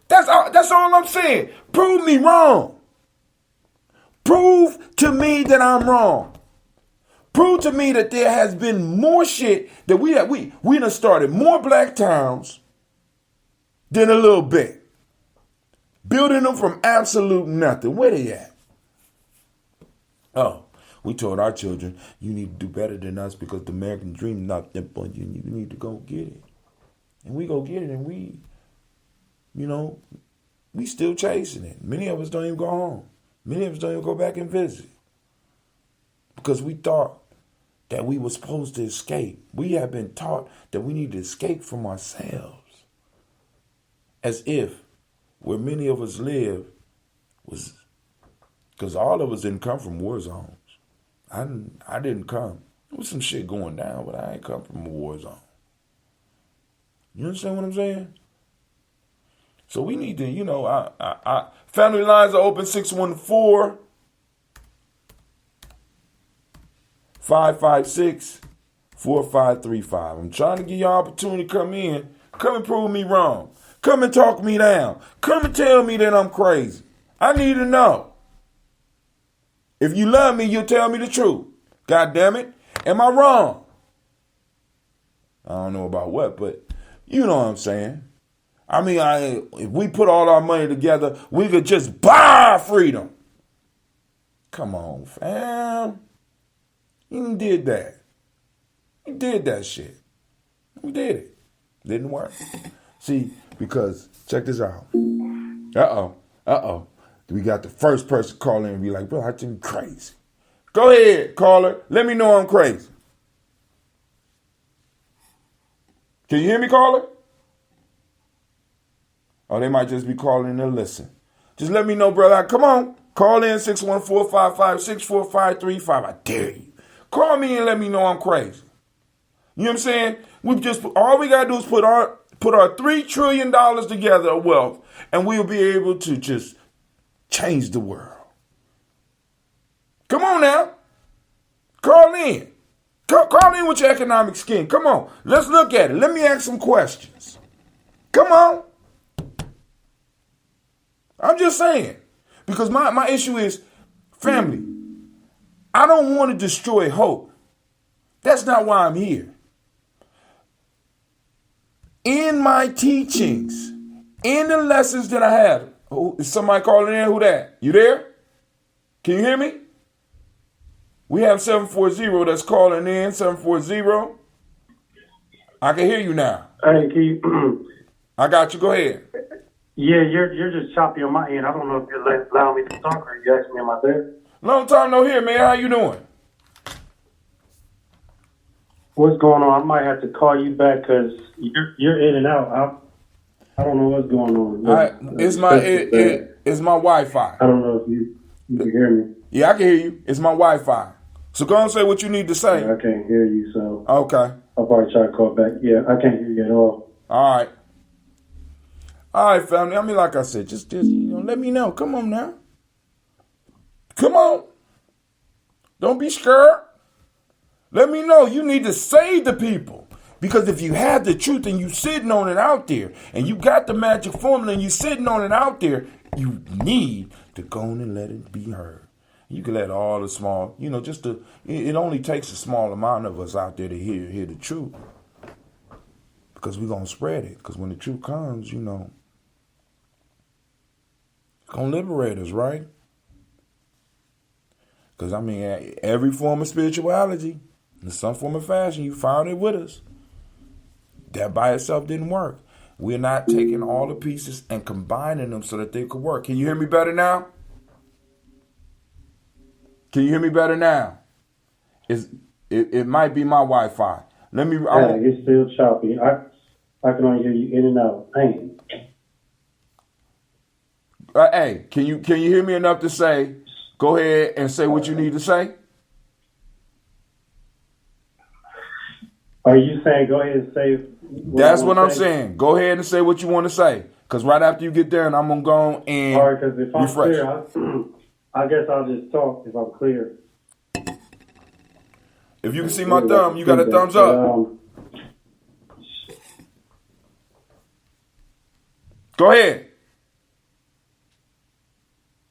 That's all I'm saying. Prove me wrong. Prove to me that I'm wrong. Prove to me that there has been more shit that we done started more black towns than a little bit. Building them from absolute nothing. Where they at? Oh, we told our children, you need to do better than us because the American dream knocked them on you. You need to go get it. And we go get it and we still chasing it. Many of us don't even go home. Many of us don't even go back and visit. Because we thought that we were supposed to escape. We have been taught that we need to escape from ourselves. As if where many of us live was, because all of us didn't come from war zones. I didn't come. There was some shit going down, but I ain't come from a war zone. You understand what I'm saying? So we need to, family lines are open 614-556-4535. I'm trying to give you an opportunity to come in. Come and prove me wrong. Come and talk me down. Come and tell me that I'm crazy. I need to know. If you love me, you'll tell me the truth. God damn it. Am I wrong? I don't know about what, but you know what I'm saying. I mean, if we put all our money together, we could just buy freedom. Come on, fam. You did that. You did that shit. You did it. Didn't work. See, because check this out. Uh-oh. We got the first person call in and be like, bro, I think you're crazy. Go ahead, caller. Let me know I'm crazy. Can you hear me, caller? Or they might just be calling to listen. Just let me know, brother. Come on. Call in 614-556-4535. I dare you. Call me and let me know I'm crazy. You know what I'm saying? All we gotta do is put our $3 trillion together of wealth, and we'll be able to just change the world. Come on now. Call in. Call in with your economic skin. Come on. Let's look at it. Let me ask some questions. Come on. I'm just saying. Because my issue is family. I don't want to destroy hope. That's not why I'm here. In my teachings, in the lessons that I have. Oh, is somebody calling in? Who that? You there? Can you hear me? We have 740 that's calling in. 740. I can hear you now. Hey, can you? I got you. Go ahead. Yeah, you're just choppy on my end. I don't know if you're allowing me to talk or you asking me am I there? Long time no hear, man. How you doing? What's going on? I might have to call you back because you're in and out. I don't know what's going on. It's my Wi-Fi. I don't know if you can hear me. Yeah, I can hear you. It's my Wi-Fi. So go and say what you need to say. Yeah, I can't hear you, so okay. I'll probably try to call back. Yeah, I can't hear you at all. All right, family. I mean, like I said, just let me know. Come on now. Come on. Don't be scared. Let me know. You need to save the people. Because if you have the truth and you sitting on it out there, and you got the magic formula and you sitting on it out there, you need to go on and let it be heard. You can let all the small, it only takes a small amount of us out there to hear the truth. Because we're going to spread it. Because when the truth comes, it's going to liberate us, right? Because, every form of spirituality, in some form of fashion, you found it with us. That by itself didn't work. We're not taking all the pieces and combining them so that they could work. Can you hear me better now? Can you hear me better now? It might be my Wi-Fi. It's still choppy. I can only hear you in and out. Dang. Hey, can you hear me enough to say, go ahead and say what you need to say? Are you saying go ahead and say? That's what I'm saying. Go ahead and say what you want to say. Because right after you get there, and I'm going to go and all right, because if I'm refresh. Clear, I guess I'll just talk if I'm clear. If you can see my thumb, you got a thumbs up. Go ahead.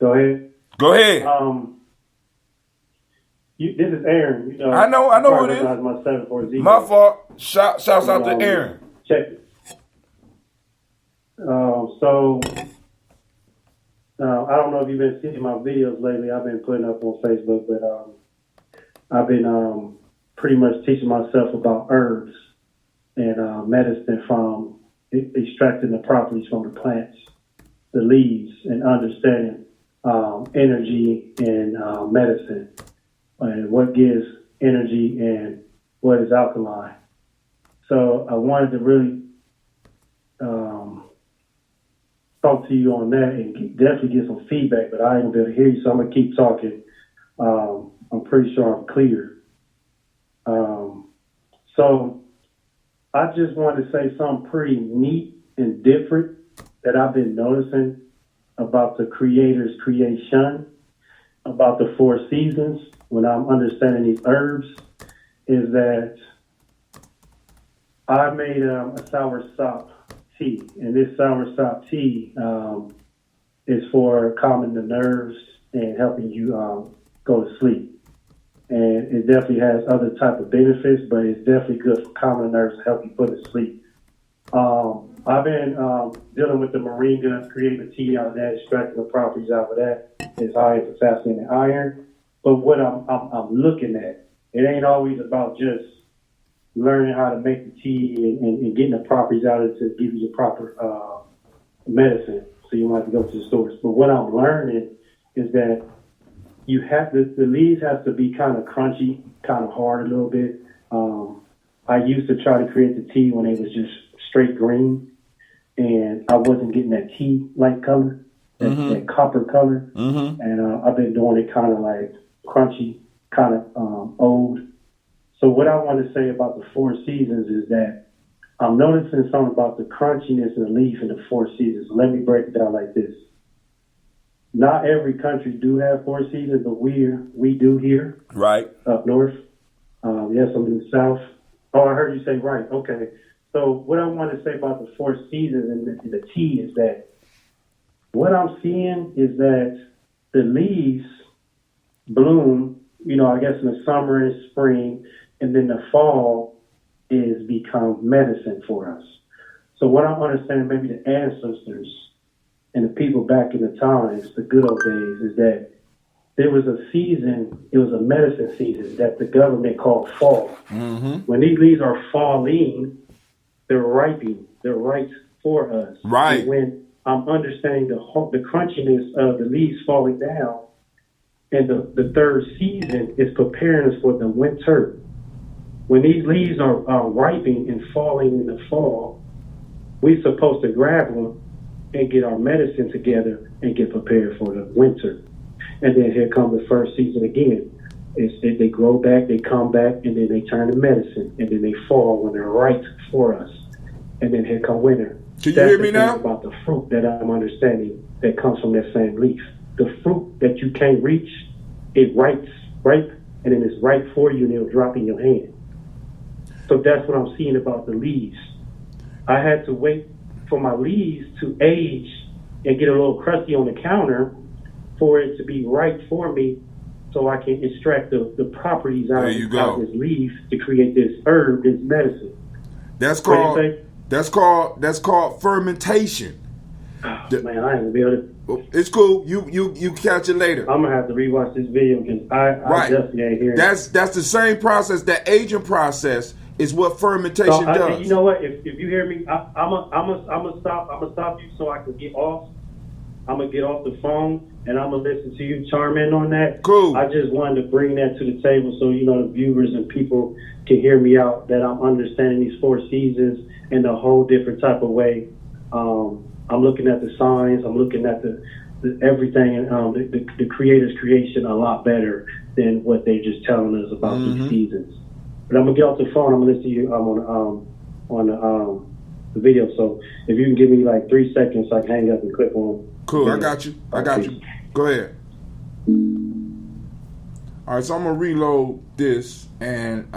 Go ahead. Go ahead. This is Aaron. I know who it is. My fault. Shouts out to Aaron. Check it. I don't know if you've been seeing my videos lately. I've been putting up on Facebook, but I've been pretty much teaching myself about herbs and medicine from extracting the properties from the plants, the leaves, and understanding energy and medicine, and what gives energy and what is alkaline. So I wanted to really talk to you on that and definitely get some feedback, but I ain't gonna be able to hear you, so I'm gonna keep talking. I'm pretty sure I'm clear. So I just wanted to say something pretty neat and different that I've been noticing about the Creator's creation, about the 4 seasons, when I'm understanding these herbs, is that I made a soursop tea, and this soursop tea is for calming the nerves and helping you go to sleep. And it definitely has other type of benefits, but it's definitely good for calming the nerves to help you put to sleep. I've been dealing with the moringa, creating a tea out of that, extracting the properties out of that. It's high in potassium and iron. But what I'm looking at, it ain't always about just learning how to make the tea and getting the properties out of it to give you the proper medicine. So you might have to go to the stores. But what I'm learning is that you have the leaves have to be kind of crunchy, kind of hard a little bit. I used to try to create the tea when it was just straight green, and I wasn't getting that tea-like color, that copper color. And I've been doing it kind of like crunchy, kind of old. So what I want to say about the four seasons is that I'm noticing something about the crunchiness of the leaf in the four seasons. Let me break it down like this. Not every country do have four seasons, but we do here. Right. Up north. Yes, I'm in the south. Oh, I heard you say right. Okay. So what I want to say about the four seasons and the tea is that what I'm seeing is that the leaves bloom, I guess in the summer and spring, and then the fall is become medicine for us. So what I'm understanding, maybe the ancestors and the people back in the times, the good old days, is that there was a season, it was a medicine season that the government called fall. When these leaves are falling, they're ripening. They're ripe for us. Right. And when I'm understanding the crunchiness of the leaves falling down, and the third season is preparing us for the winter. When these leaves are ripening and falling in the fall, we're supposed to grab them and get our medicine together and get prepared for the winter. And then here comes the first season again. They grow back, they come back, and then they turn to medicine, and then they fall when they're ripe for us. And then here come winter. Can you hear me now? About the fruit that I'm understanding that comes from that same leaf. The fruit that you can't reach, it ripe, and then it's ripe for you, and it'll drop in your hand. So that's what I'm seeing about the leaves. I had to wait for my leaves to age and get a little crusty on the counter for it to be right for me, so I can extract the properties out of this leaf to create this herb, this medicine. That's called fermentation. Oh, man, I ain't gonna be able to. It's cool. You catch it later. I'm gonna have to rewatch this video because I definitely ain't hearing. That's the same process. That aging process is what fermentation does. You know what? If you hear me, I'm gonna stop you so I can get off. I'm gonna get off the phone and I'm gonna listen to you chime in on that. Cool. I just wanted to bring that to the table so the viewers and people can hear me out, that I'm understanding these four seasons in a whole different type of way. I'm looking at the signs. I'm looking at the everything and the Creator's creation a lot better than what they're just telling us about these seasons. But I'm gonna get off the phone. I'm gonna listen to you. I'm on the video. So if you can give me like 3 seconds, so I can hang up and click on. Cool. I got you. Go ahead. All right. So I'm gonna reload this and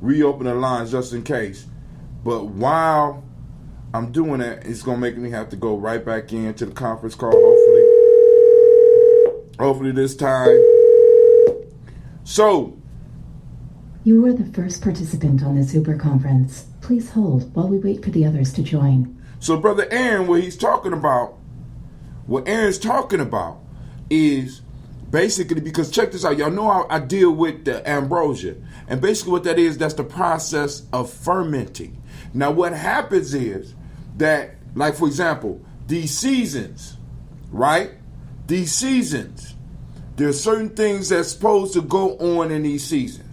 reopen the lines just in case. But while I'm doing that, it's gonna make me have to go right back into the conference call. Hopefully this time. So. You are the first participant on this Uber conference. Please hold while we wait for the others to join. So Brother Aaron, what Aaron's talking about is basically, because check this out, y'all know I deal with the ambrosia. And basically what that is, that's the process of fermenting. Now what happens is that, like for example, these seasons, right? These seasons, there's certain things that's supposed to go on in these seasons.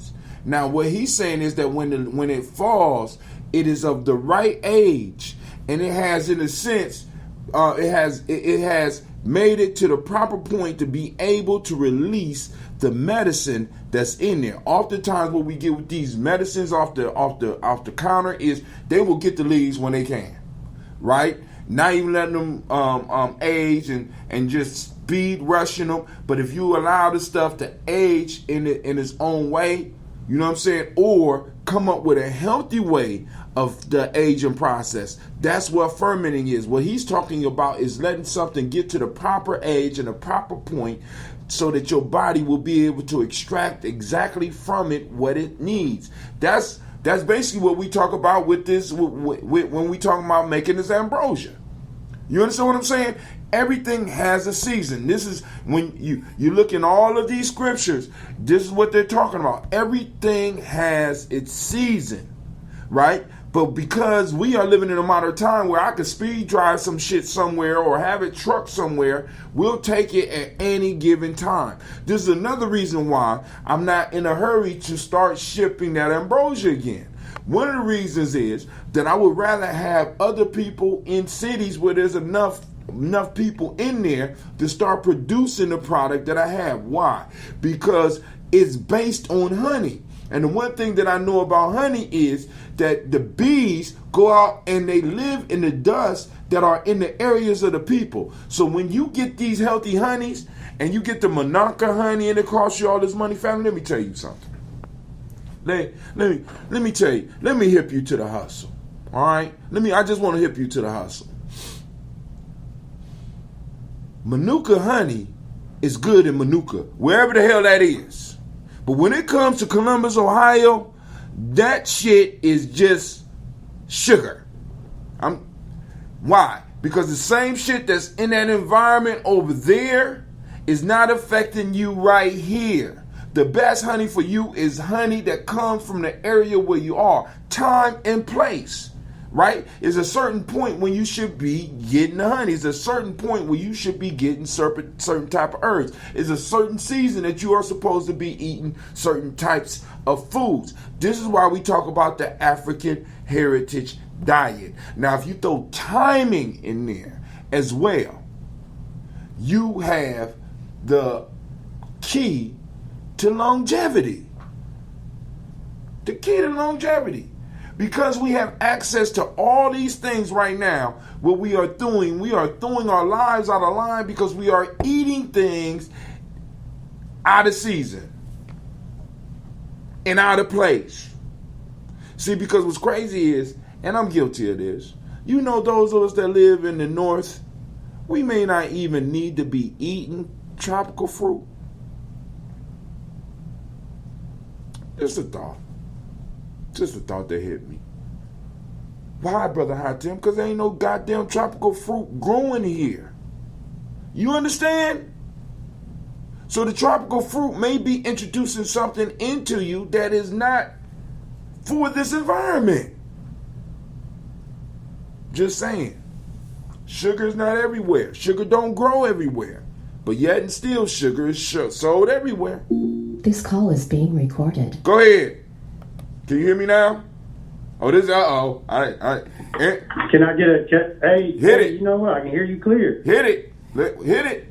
Now, what he's saying is that when it falls, it is of the right age, and it has, in a sense, it has made it to the proper point to be able to release the medicine that's in there. Oftentimes, what we get with these medicines off the counter is they will get the leaves when they can, right? Not even letting them age and just speed rushing them. But if you allow the stuff to age in its own way, you know what I'm saying? Or come up with a healthy way of the aging process. That's what fermenting is. What he's talking about is letting something get to the proper age and the proper point so that your body will be able to extract exactly from it what it needs. That's basically what we talk about with this when we talk about making this ambrosia. You understand what I'm saying? Everything has a season. This is when you look in all of these scriptures, this is what they're talking about. Everything has its season, right? But because we are living in a modern time where I could speed drive some shit somewhere or have it trucked somewhere, we'll take it at any given time. This is another reason why I'm not in a hurry to start shipping that ambrosia again. One of the reasons is that I would rather have other people in cities where there's enough people in there to start producing the product that I have. Why? Because it's based on honey. And the one thing that I know about honey is that the bees go out and they live in the dust that are in the areas of the people. So when you get these healthy honeys and you get the Monaca honey and it costs you all this money, family, let me tell you something. Let me tell you, let me hip you to the hustle. All right? I just want to hip you to the hustle. Manuka honey is good in Manuka, wherever the hell that is. But when it comes to Columbus, Ohio, that shit is just sugar. Why? Because the same shit that's in that environment over there is not affecting you right here. The best honey for you is honey that comes from the area where you are. Time and place, right? There's a certain point when you should be getting the honey. There's a certain point where you should be getting certain type of herbs. There's a certain season that you are supposed to be eating certain types of foods. This is why we talk about the African heritage diet. Now, if you throw timing in there as well, you have the key to longevity. The key to longevity. Because we have access to all these things right now, what we are throwing our lives out of line because we are eating things out of season and out of place. See, because what's crazy is, and I'm guilty of this, you know, those of us that live in the north, we may not even need to be eating tropical fruit. Just a thought. Just a thought that hit me. Why, Brother High Tim? Because there ain't no goddamn tropical fruit growing here. You understand? So the tropical fruit may be introducing something into you that is not for this environment. Just saying. Sugar is not everywhere. Sugar don't grow everywhere. But yet and still, sugar is sold everywhere. This call is being recorded. Go ahead. Can you hear me now? Oh, this. Can I get a? Hey, hit it. You know what? I can hear you clear. Hit it. Hit it.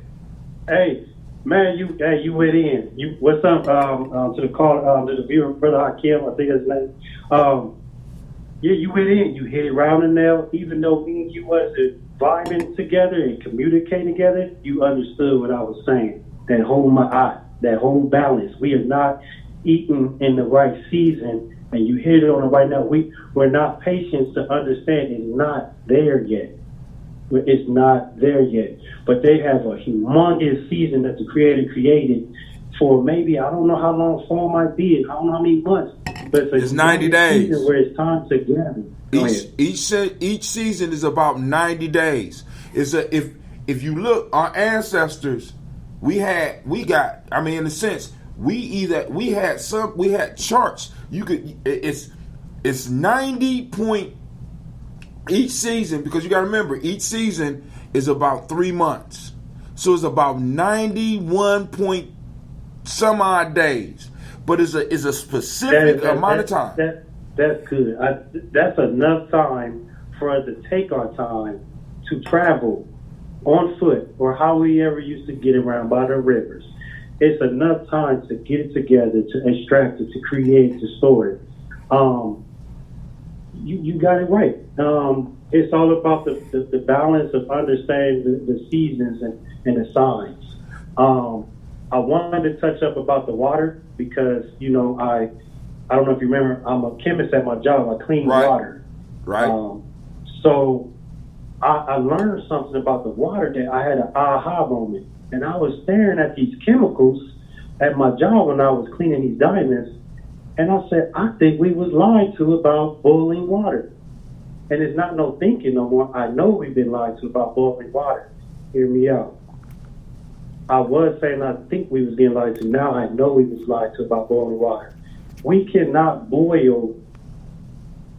Hey, man, you went in. What's up? To the call, to the viewer, Brother Hakim, I think his name. Yeah, you went in. You hit it round the nail. Even though me and you wasn't vibing together and communicating together, you understood what I was saying. That whole balance. We are not eating in the right season, and you hit it on it right now. We're not patient to understand it's not there yet. It's not there yet. But they have a humongous season that the Creator created for maybe, I don't know how long fall might be, I don't know how many months, but it's 90 days. Season where it's time to gather. Each season is about 90 days. If you look, our ancestors, we had charts. It's 90 point each season, because you got to remember each season is about 3 months, so it's about 91 point some odd days, but it's a specific amount of time. That's good. That's enough time for us to take our time to travel on foot, or how we ever used to get around by the rivers. It's enough time to get it together, to extract it, to create, to store it. You got it right. It's all about the balance of understanding the seasons and the signs. I wanted to touch up about the water because, I don't know if you remember, I'm a chemist at my job. I clean water. Right. So I learned something about the water that I had an aha moment. And I was staring at these chemicals at my job when I was cleaning these diamonds. And I said, I think we was lied to about boiling water. And it's not no thinking no more. I know we've been lied to about boiling water. Hear me out. I was saying I think we was being lied to. Now I know we was lied to about boiling water. We cannot boil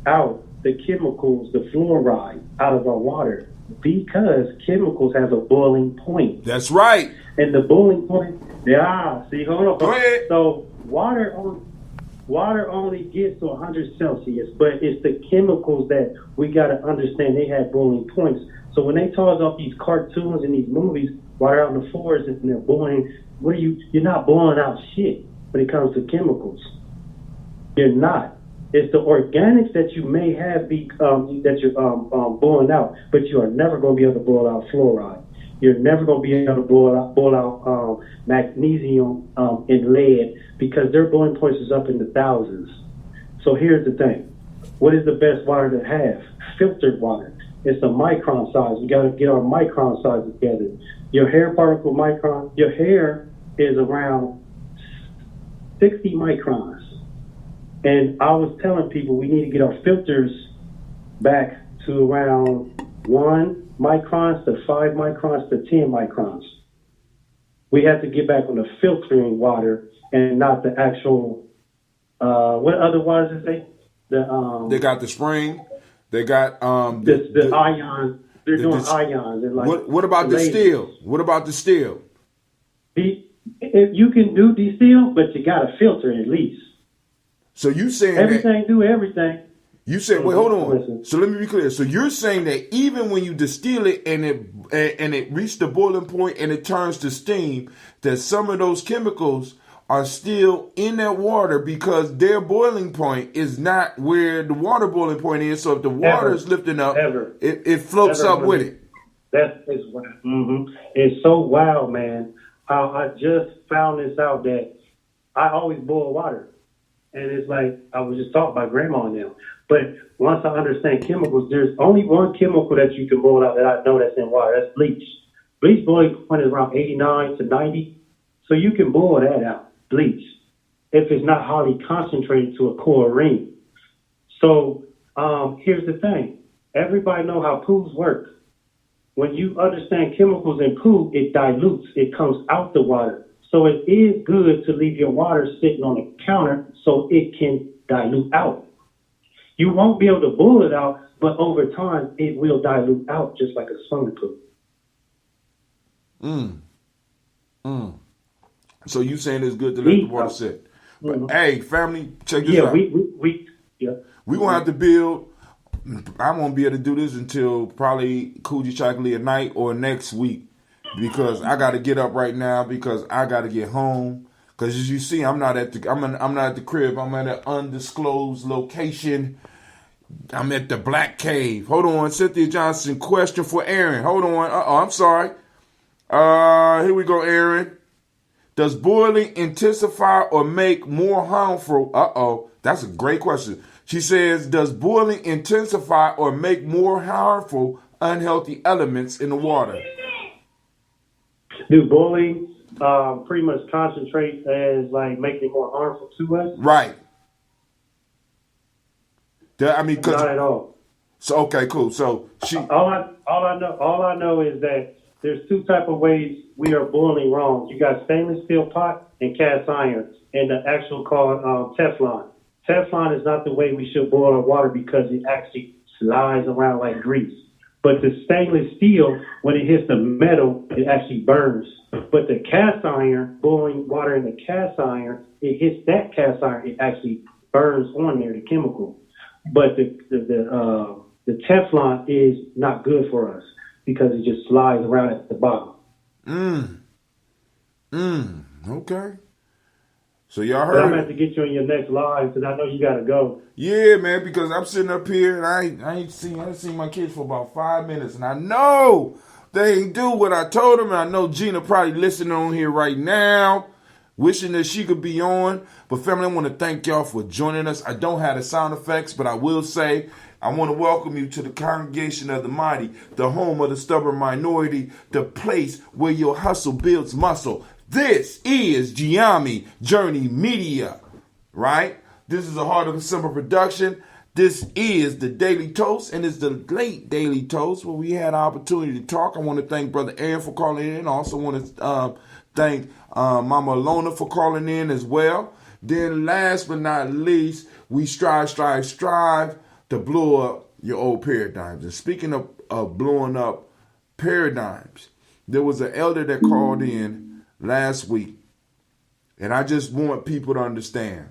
out the chemicals, the fluoride, out of our water because chemicals have a boiling point. That's right. And the boiling point, see, hold on. Go ahead. So water only gets to 100 Celsius, but it's the chemicals that we got to understand they have boiling points. So when they toss off these cartoons and these movies while they're out in the forest and they're boiling, you're not boiling out shit when it comes to chemicals. You're not. It's the organics that you may have that you're boiling out, but you are never going to be able to boil out fluoride. You're never going to be able to boil out magnesium and lead because their boiling points is up in the thousands. So here's the thing. What is the best water to have? Filtered water. It's a micron size. We got to get our micron size together. Your hair particle micron, your hair is around 60 microns. And I was telling people we need to get our filters back to around 1 microns to 5 microns to 10 microns. We have to get back on the filtering water and not the actual, what other waters is they? They got the spring. They got the ions. They're doing ions. And like what about the still? What about the still? If you can do distill, but you got to filter it at least. So you saying everything do everything. You said, wait, hold on. So let me be clear. So you're saying that even when you distill it and it reaches the boiling point and it turns to steam, that some of those chemicals are still in that water because their boiling point is not where the water boiling point is. So if the water is lifting up, it floats up with it. It's so wild, man. I just found this out that I always boil water. And it's like, I was just taught by grandma and them. But once I understand chemicals, there's only one chemical that you can boil out that I know that's in water. That's bleach. Bleach boiling point is around 89 to 90. So you can boil that out, bleach, if it's not highly concentrated to a core ring. So here's the thing. Everybody know how pools work. When you understand chemicals in poo, it dilutes. It comes out the water. So it is good to leave your water sitting on the counter so it can dilute out. You won't be able to boil it out, but over time, it will dilute out just like a swimming pool. So you saying it's good to let the water sit. But hey, family, check this out. We're going to have to build. I won't be able to do this until probably Coogee Chocolate at night or next week. Because I got to get up right now because I got to get home. Because as you see, I'm not at the crib. I'm at an undisclosed location. I'm at the Black Cave. Hold on, Cynthia Johnson. Question for Aaron. Hold on. I'm sorry. Here we go, Aaron. Does boiling intensify or make more harmful? That's a great question. She says, does boiling intensify or make more harmful unhealthy elements in the water? Do boiling pretty much concentrate as like making it more harmful to us? Right. Not at all. So okay, cool. So all I know is that there's two type of ways we are boiling wrong. You got stainless steel pot and cast iron, and the actual called Teflon. Teflon is not the way we should boil our water because it actually slides around like grease. But the stainless steel, when it hits the metal, it actually burns. But the cast iron, boiling water in the cast iron, it hits that cast iron, it actually burns on there, the chemical. But the Teflon is not good for us because it just slides around at the bottom. Okay. So y'all heard. But I'm going to have to get you on your next live because I know you got to go. Yeah, man, because I'm sitting up here and I ain't seen my kids for about 5 minutes, and I know they ain't do what I told them. And I know Gina probably listening on here right now, wishing that she could be on. But family, I want to thank y'all for joining us. I don't have the sound effects, but I will say I want to welcome you to the congregation of the mighty, the home of the stubborn minority, the place where your hustle builds muscle. This is Gye-Nyame Journey Media, right? This is a Heart of December production. This is the Daily Toast, and it's the late Daily Toast where we had an opportunity to talk. I want to thank Brother Aaron for calling in. I also want to thank Mama Lona for calling in as well. Then last but not least, we strive to blow up your old paradigms. And speaking of blowing up paradigms, there was an elder that called in last week, and I just want people to understand.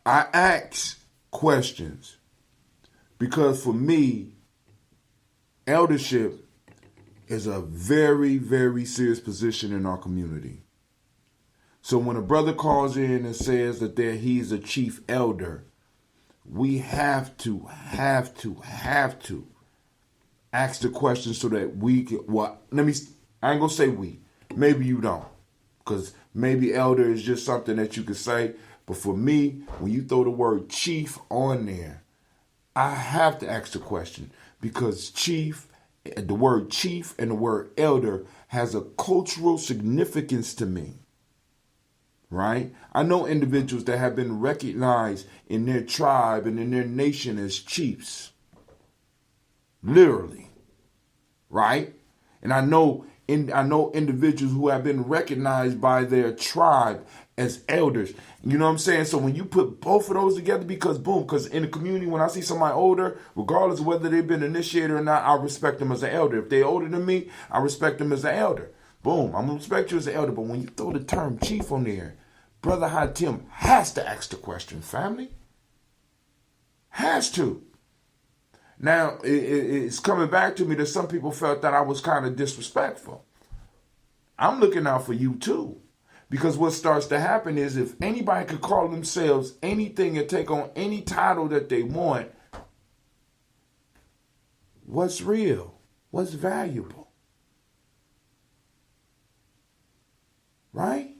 I ask questions because for me, eldership is a very, very serious position in our community. So when a brother calls in and says that he's a chief elder, we have to ask the question so that we can, I ain't gonna say we, maybe you don't, because maybe elder is just something that you could say. But for me, when you throw the word chief on there, I have to ask the question because the word chief and the word elder has a cultural significance to me, right? I know individuals that have been recognized in their tribe and in their nation as chiefs, literally, right? And I know individuals who have been recognized by their tribe as elders. You know what I'm saying? So when you put both of those together, because in the community, when I see somebody older, regardless of whether they've been initiated or not, I respect them as an elder. If they're older than me, I respect them as an elder. Boom, I'm going to respect you as an elder. But when you throw the term chief on there, Brother Hatim has to ask the question, family. Has to. Now, it's coming back to me that some people felt that I was kind of disrespectful. I'm looking out for you too. Because what starts to happen is if anybody could call themselves anything and take on any title that they want, what's real? What's valuable? Right?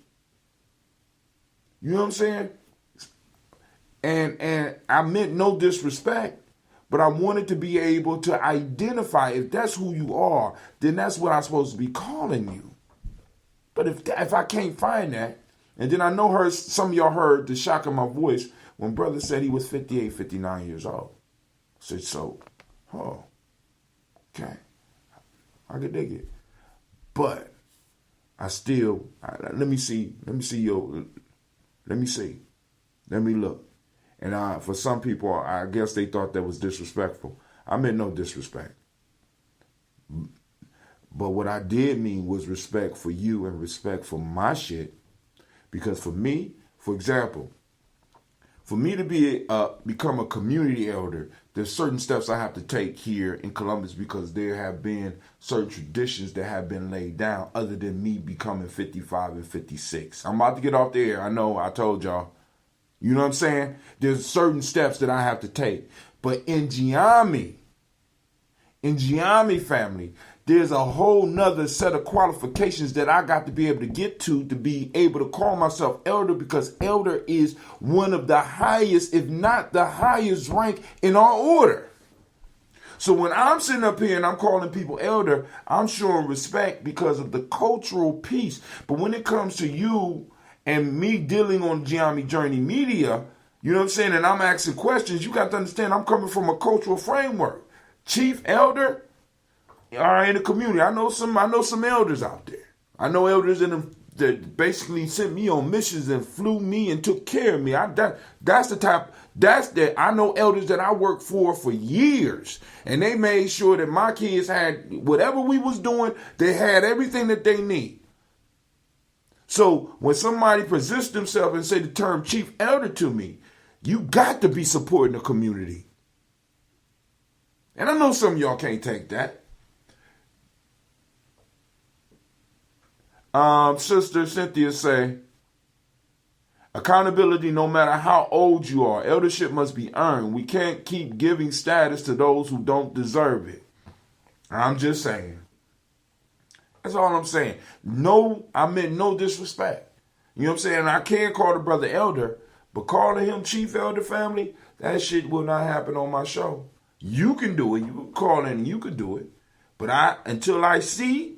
You know what I'm saying? And I meant no disrespect, but I wanted to be able to identify if that's who you are, then that's what I'm supposed to be calling you. But if I can't find that, and then I know some of y'all heard the shock of my voice when brother said he was 58, 59 years old. I said, okay, I could dig it. But let me see, let me look. And for some people, I guess they thought that was disrespectful. I meant no disrespect. But what I did mean was respect for you and respect for my shit. Because for me, for example, for me to become a community elder, there's certain steps I have to take here in Columbus because there have been certain traditions that have been laid down other than me becoming 55 and 56. I'm about to get off the air. I know, I told y'all. You know what I'm saying? There's certain steps that I have to take. But in Gye-Nyame family, there's a whole nother set of qualifications that I got to be able to get to be able to call myself elder, because elder is one of the highest, if not the highest rank in our order. So when I'm sitting up here and I'm calling people elder, I'm showing respect because of the cultural piece. But when it comes to you and me dealing on Gye-Nyame Journey Media, you know what I'm saying, and I'm asking questions, you got to understand I'm coming from a cultural framework. Chief elder, are in the community. I know some elders out there. I know elders that basically sent me on missions and flew me and took care of me. I know elders that I worked for years, and they made sure that my kids had whatever we was doing, they had everything that they need. So when somebody presents themselves and say the term chief elder to me, you got to be supporting the community. And I know some of y'all can't take that. Sister Cynthia say, accountability no matter how old you are. Eldership must be earned. We can't keep giving status to those who don't deserve it. I'm just saying. That's all I'm saying. No, I meant no disrespect. You know what I'm saying? I can call the brother elder, but calling him chief elder family, that shit will not happen on my show. You can do it. You can call in and you can do it. But until I see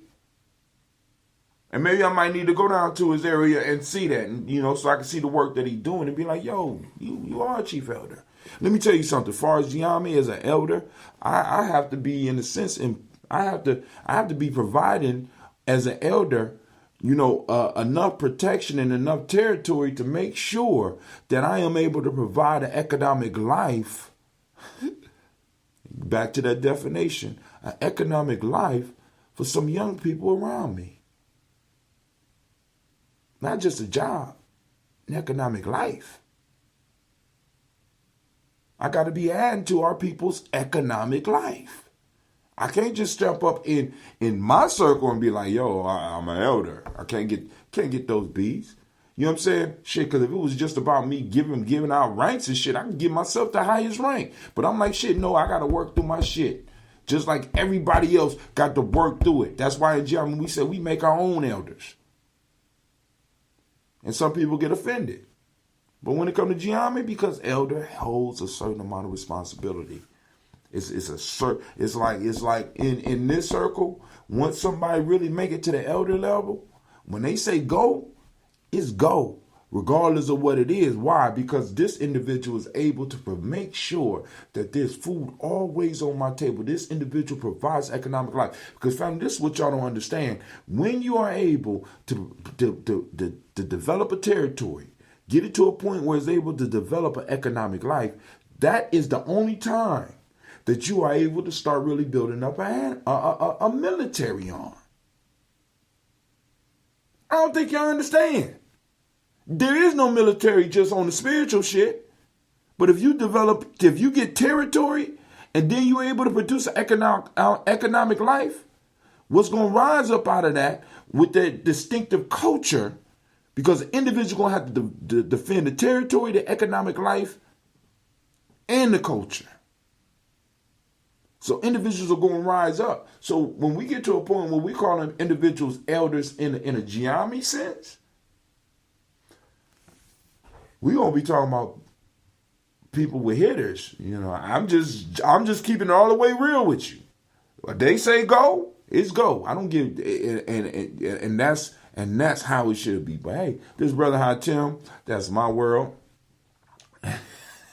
And maybe I might need to go down to his area and see that, and so I can see the work that he's doing and be like, yo, you are a chief elder. Let me tell you something. As far as Gye-Nyame as an elder, I have to be in a sense, and I have to be providing as an elder, enough protection and enough territory to make sure that I am able to provide an economic life. Back to that definition, an economic life for some young people around me. Not just a job, an economic life. I got to be adding to our people's economic life. I can't just step up in my circle and be like, yo, I'm an elder. I can't get those B's. You know what I'm saying? Shit, because if it was just about me giving out ranks and shit, I can give myself the highest rank. But I'm like, shit, no, I got to work through my shit. Just like everybody else got to work through it. That's why in Gye-Nyame we said we make our own elders. And some people get offended. But when it comes to Gye-Nyame, because elder holds a certain amount of responsibility. It's like in this circle, once somebody really make it to the elder level, when they say go, it's go, regardless of what it is. Why? Because this individual is able to make sure that there's food always on my table. This individual provides economic life. Because family, this is what y'all don't understand. When you are able to develop a territory, get it to a point where it's able to develop an economic life, that is the only time that you are able to start really building up a military arm. I don't think y'all understand. There is no military just on the spiritual shit. But if you get territory and then you're able to produce an economic life, what's going to rise up out of that with that distinctive culture, because the individual going to have to defend the territory, the economic life, and the culture. So individuals are going to rise up. So when we get to a point where we call them individuals elders in a Gye-Nyame sense, we're going to be talking about people with hitters. I'm just keeping it all the way real with you. When they say go, it's go. I don't give, and that's how it should be. But hey, this brother Hatim, that's my world.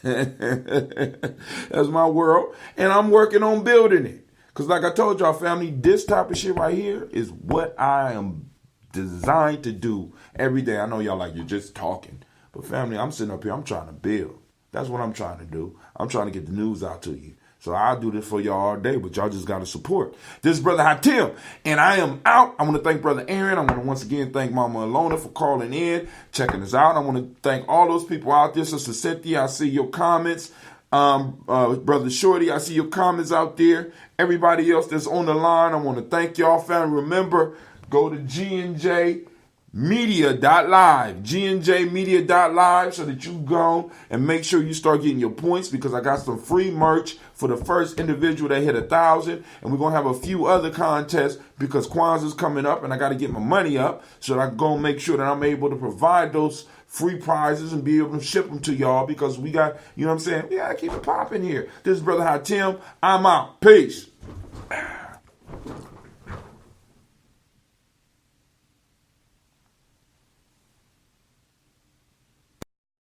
That's my world, and I'm working on building it. Because like I told y'all, family, this type of shit right here is what I am designed to do every day. I know y'all like, you're just talking. But family, I'm sitting up here, I'm trying to build. That's what I'm trying to do. I'm trying to get the news out to you. So I'll do this for y'all all day, but y'all just got to support. This is Brother Hatim, and I am out. I want to thank Brother Aaron. I want to once again thank Mama Alona for calling in, checking us out. I want to thank all those people out there. Sister Cynthia, I see your comments. Brother Shorty, I see your comments out there. Everybody else that's on the line, I want to thank y'all, family. Remember, go to GNJ Media.live, GNJmedia.live, so that you go and make sure you start getting your points, because I got some free merch for the first individual that hit 1,000, and we're going to have a few other contests because Kwanzaa's coming up and I got to get my money up so that I can go and make sure that I'm able to provide those free prizes and be able to ship them to y'all, because we got, you know what I'm saying, we got to keep it popping here. This is Brother Hatim. I'm out. Peace.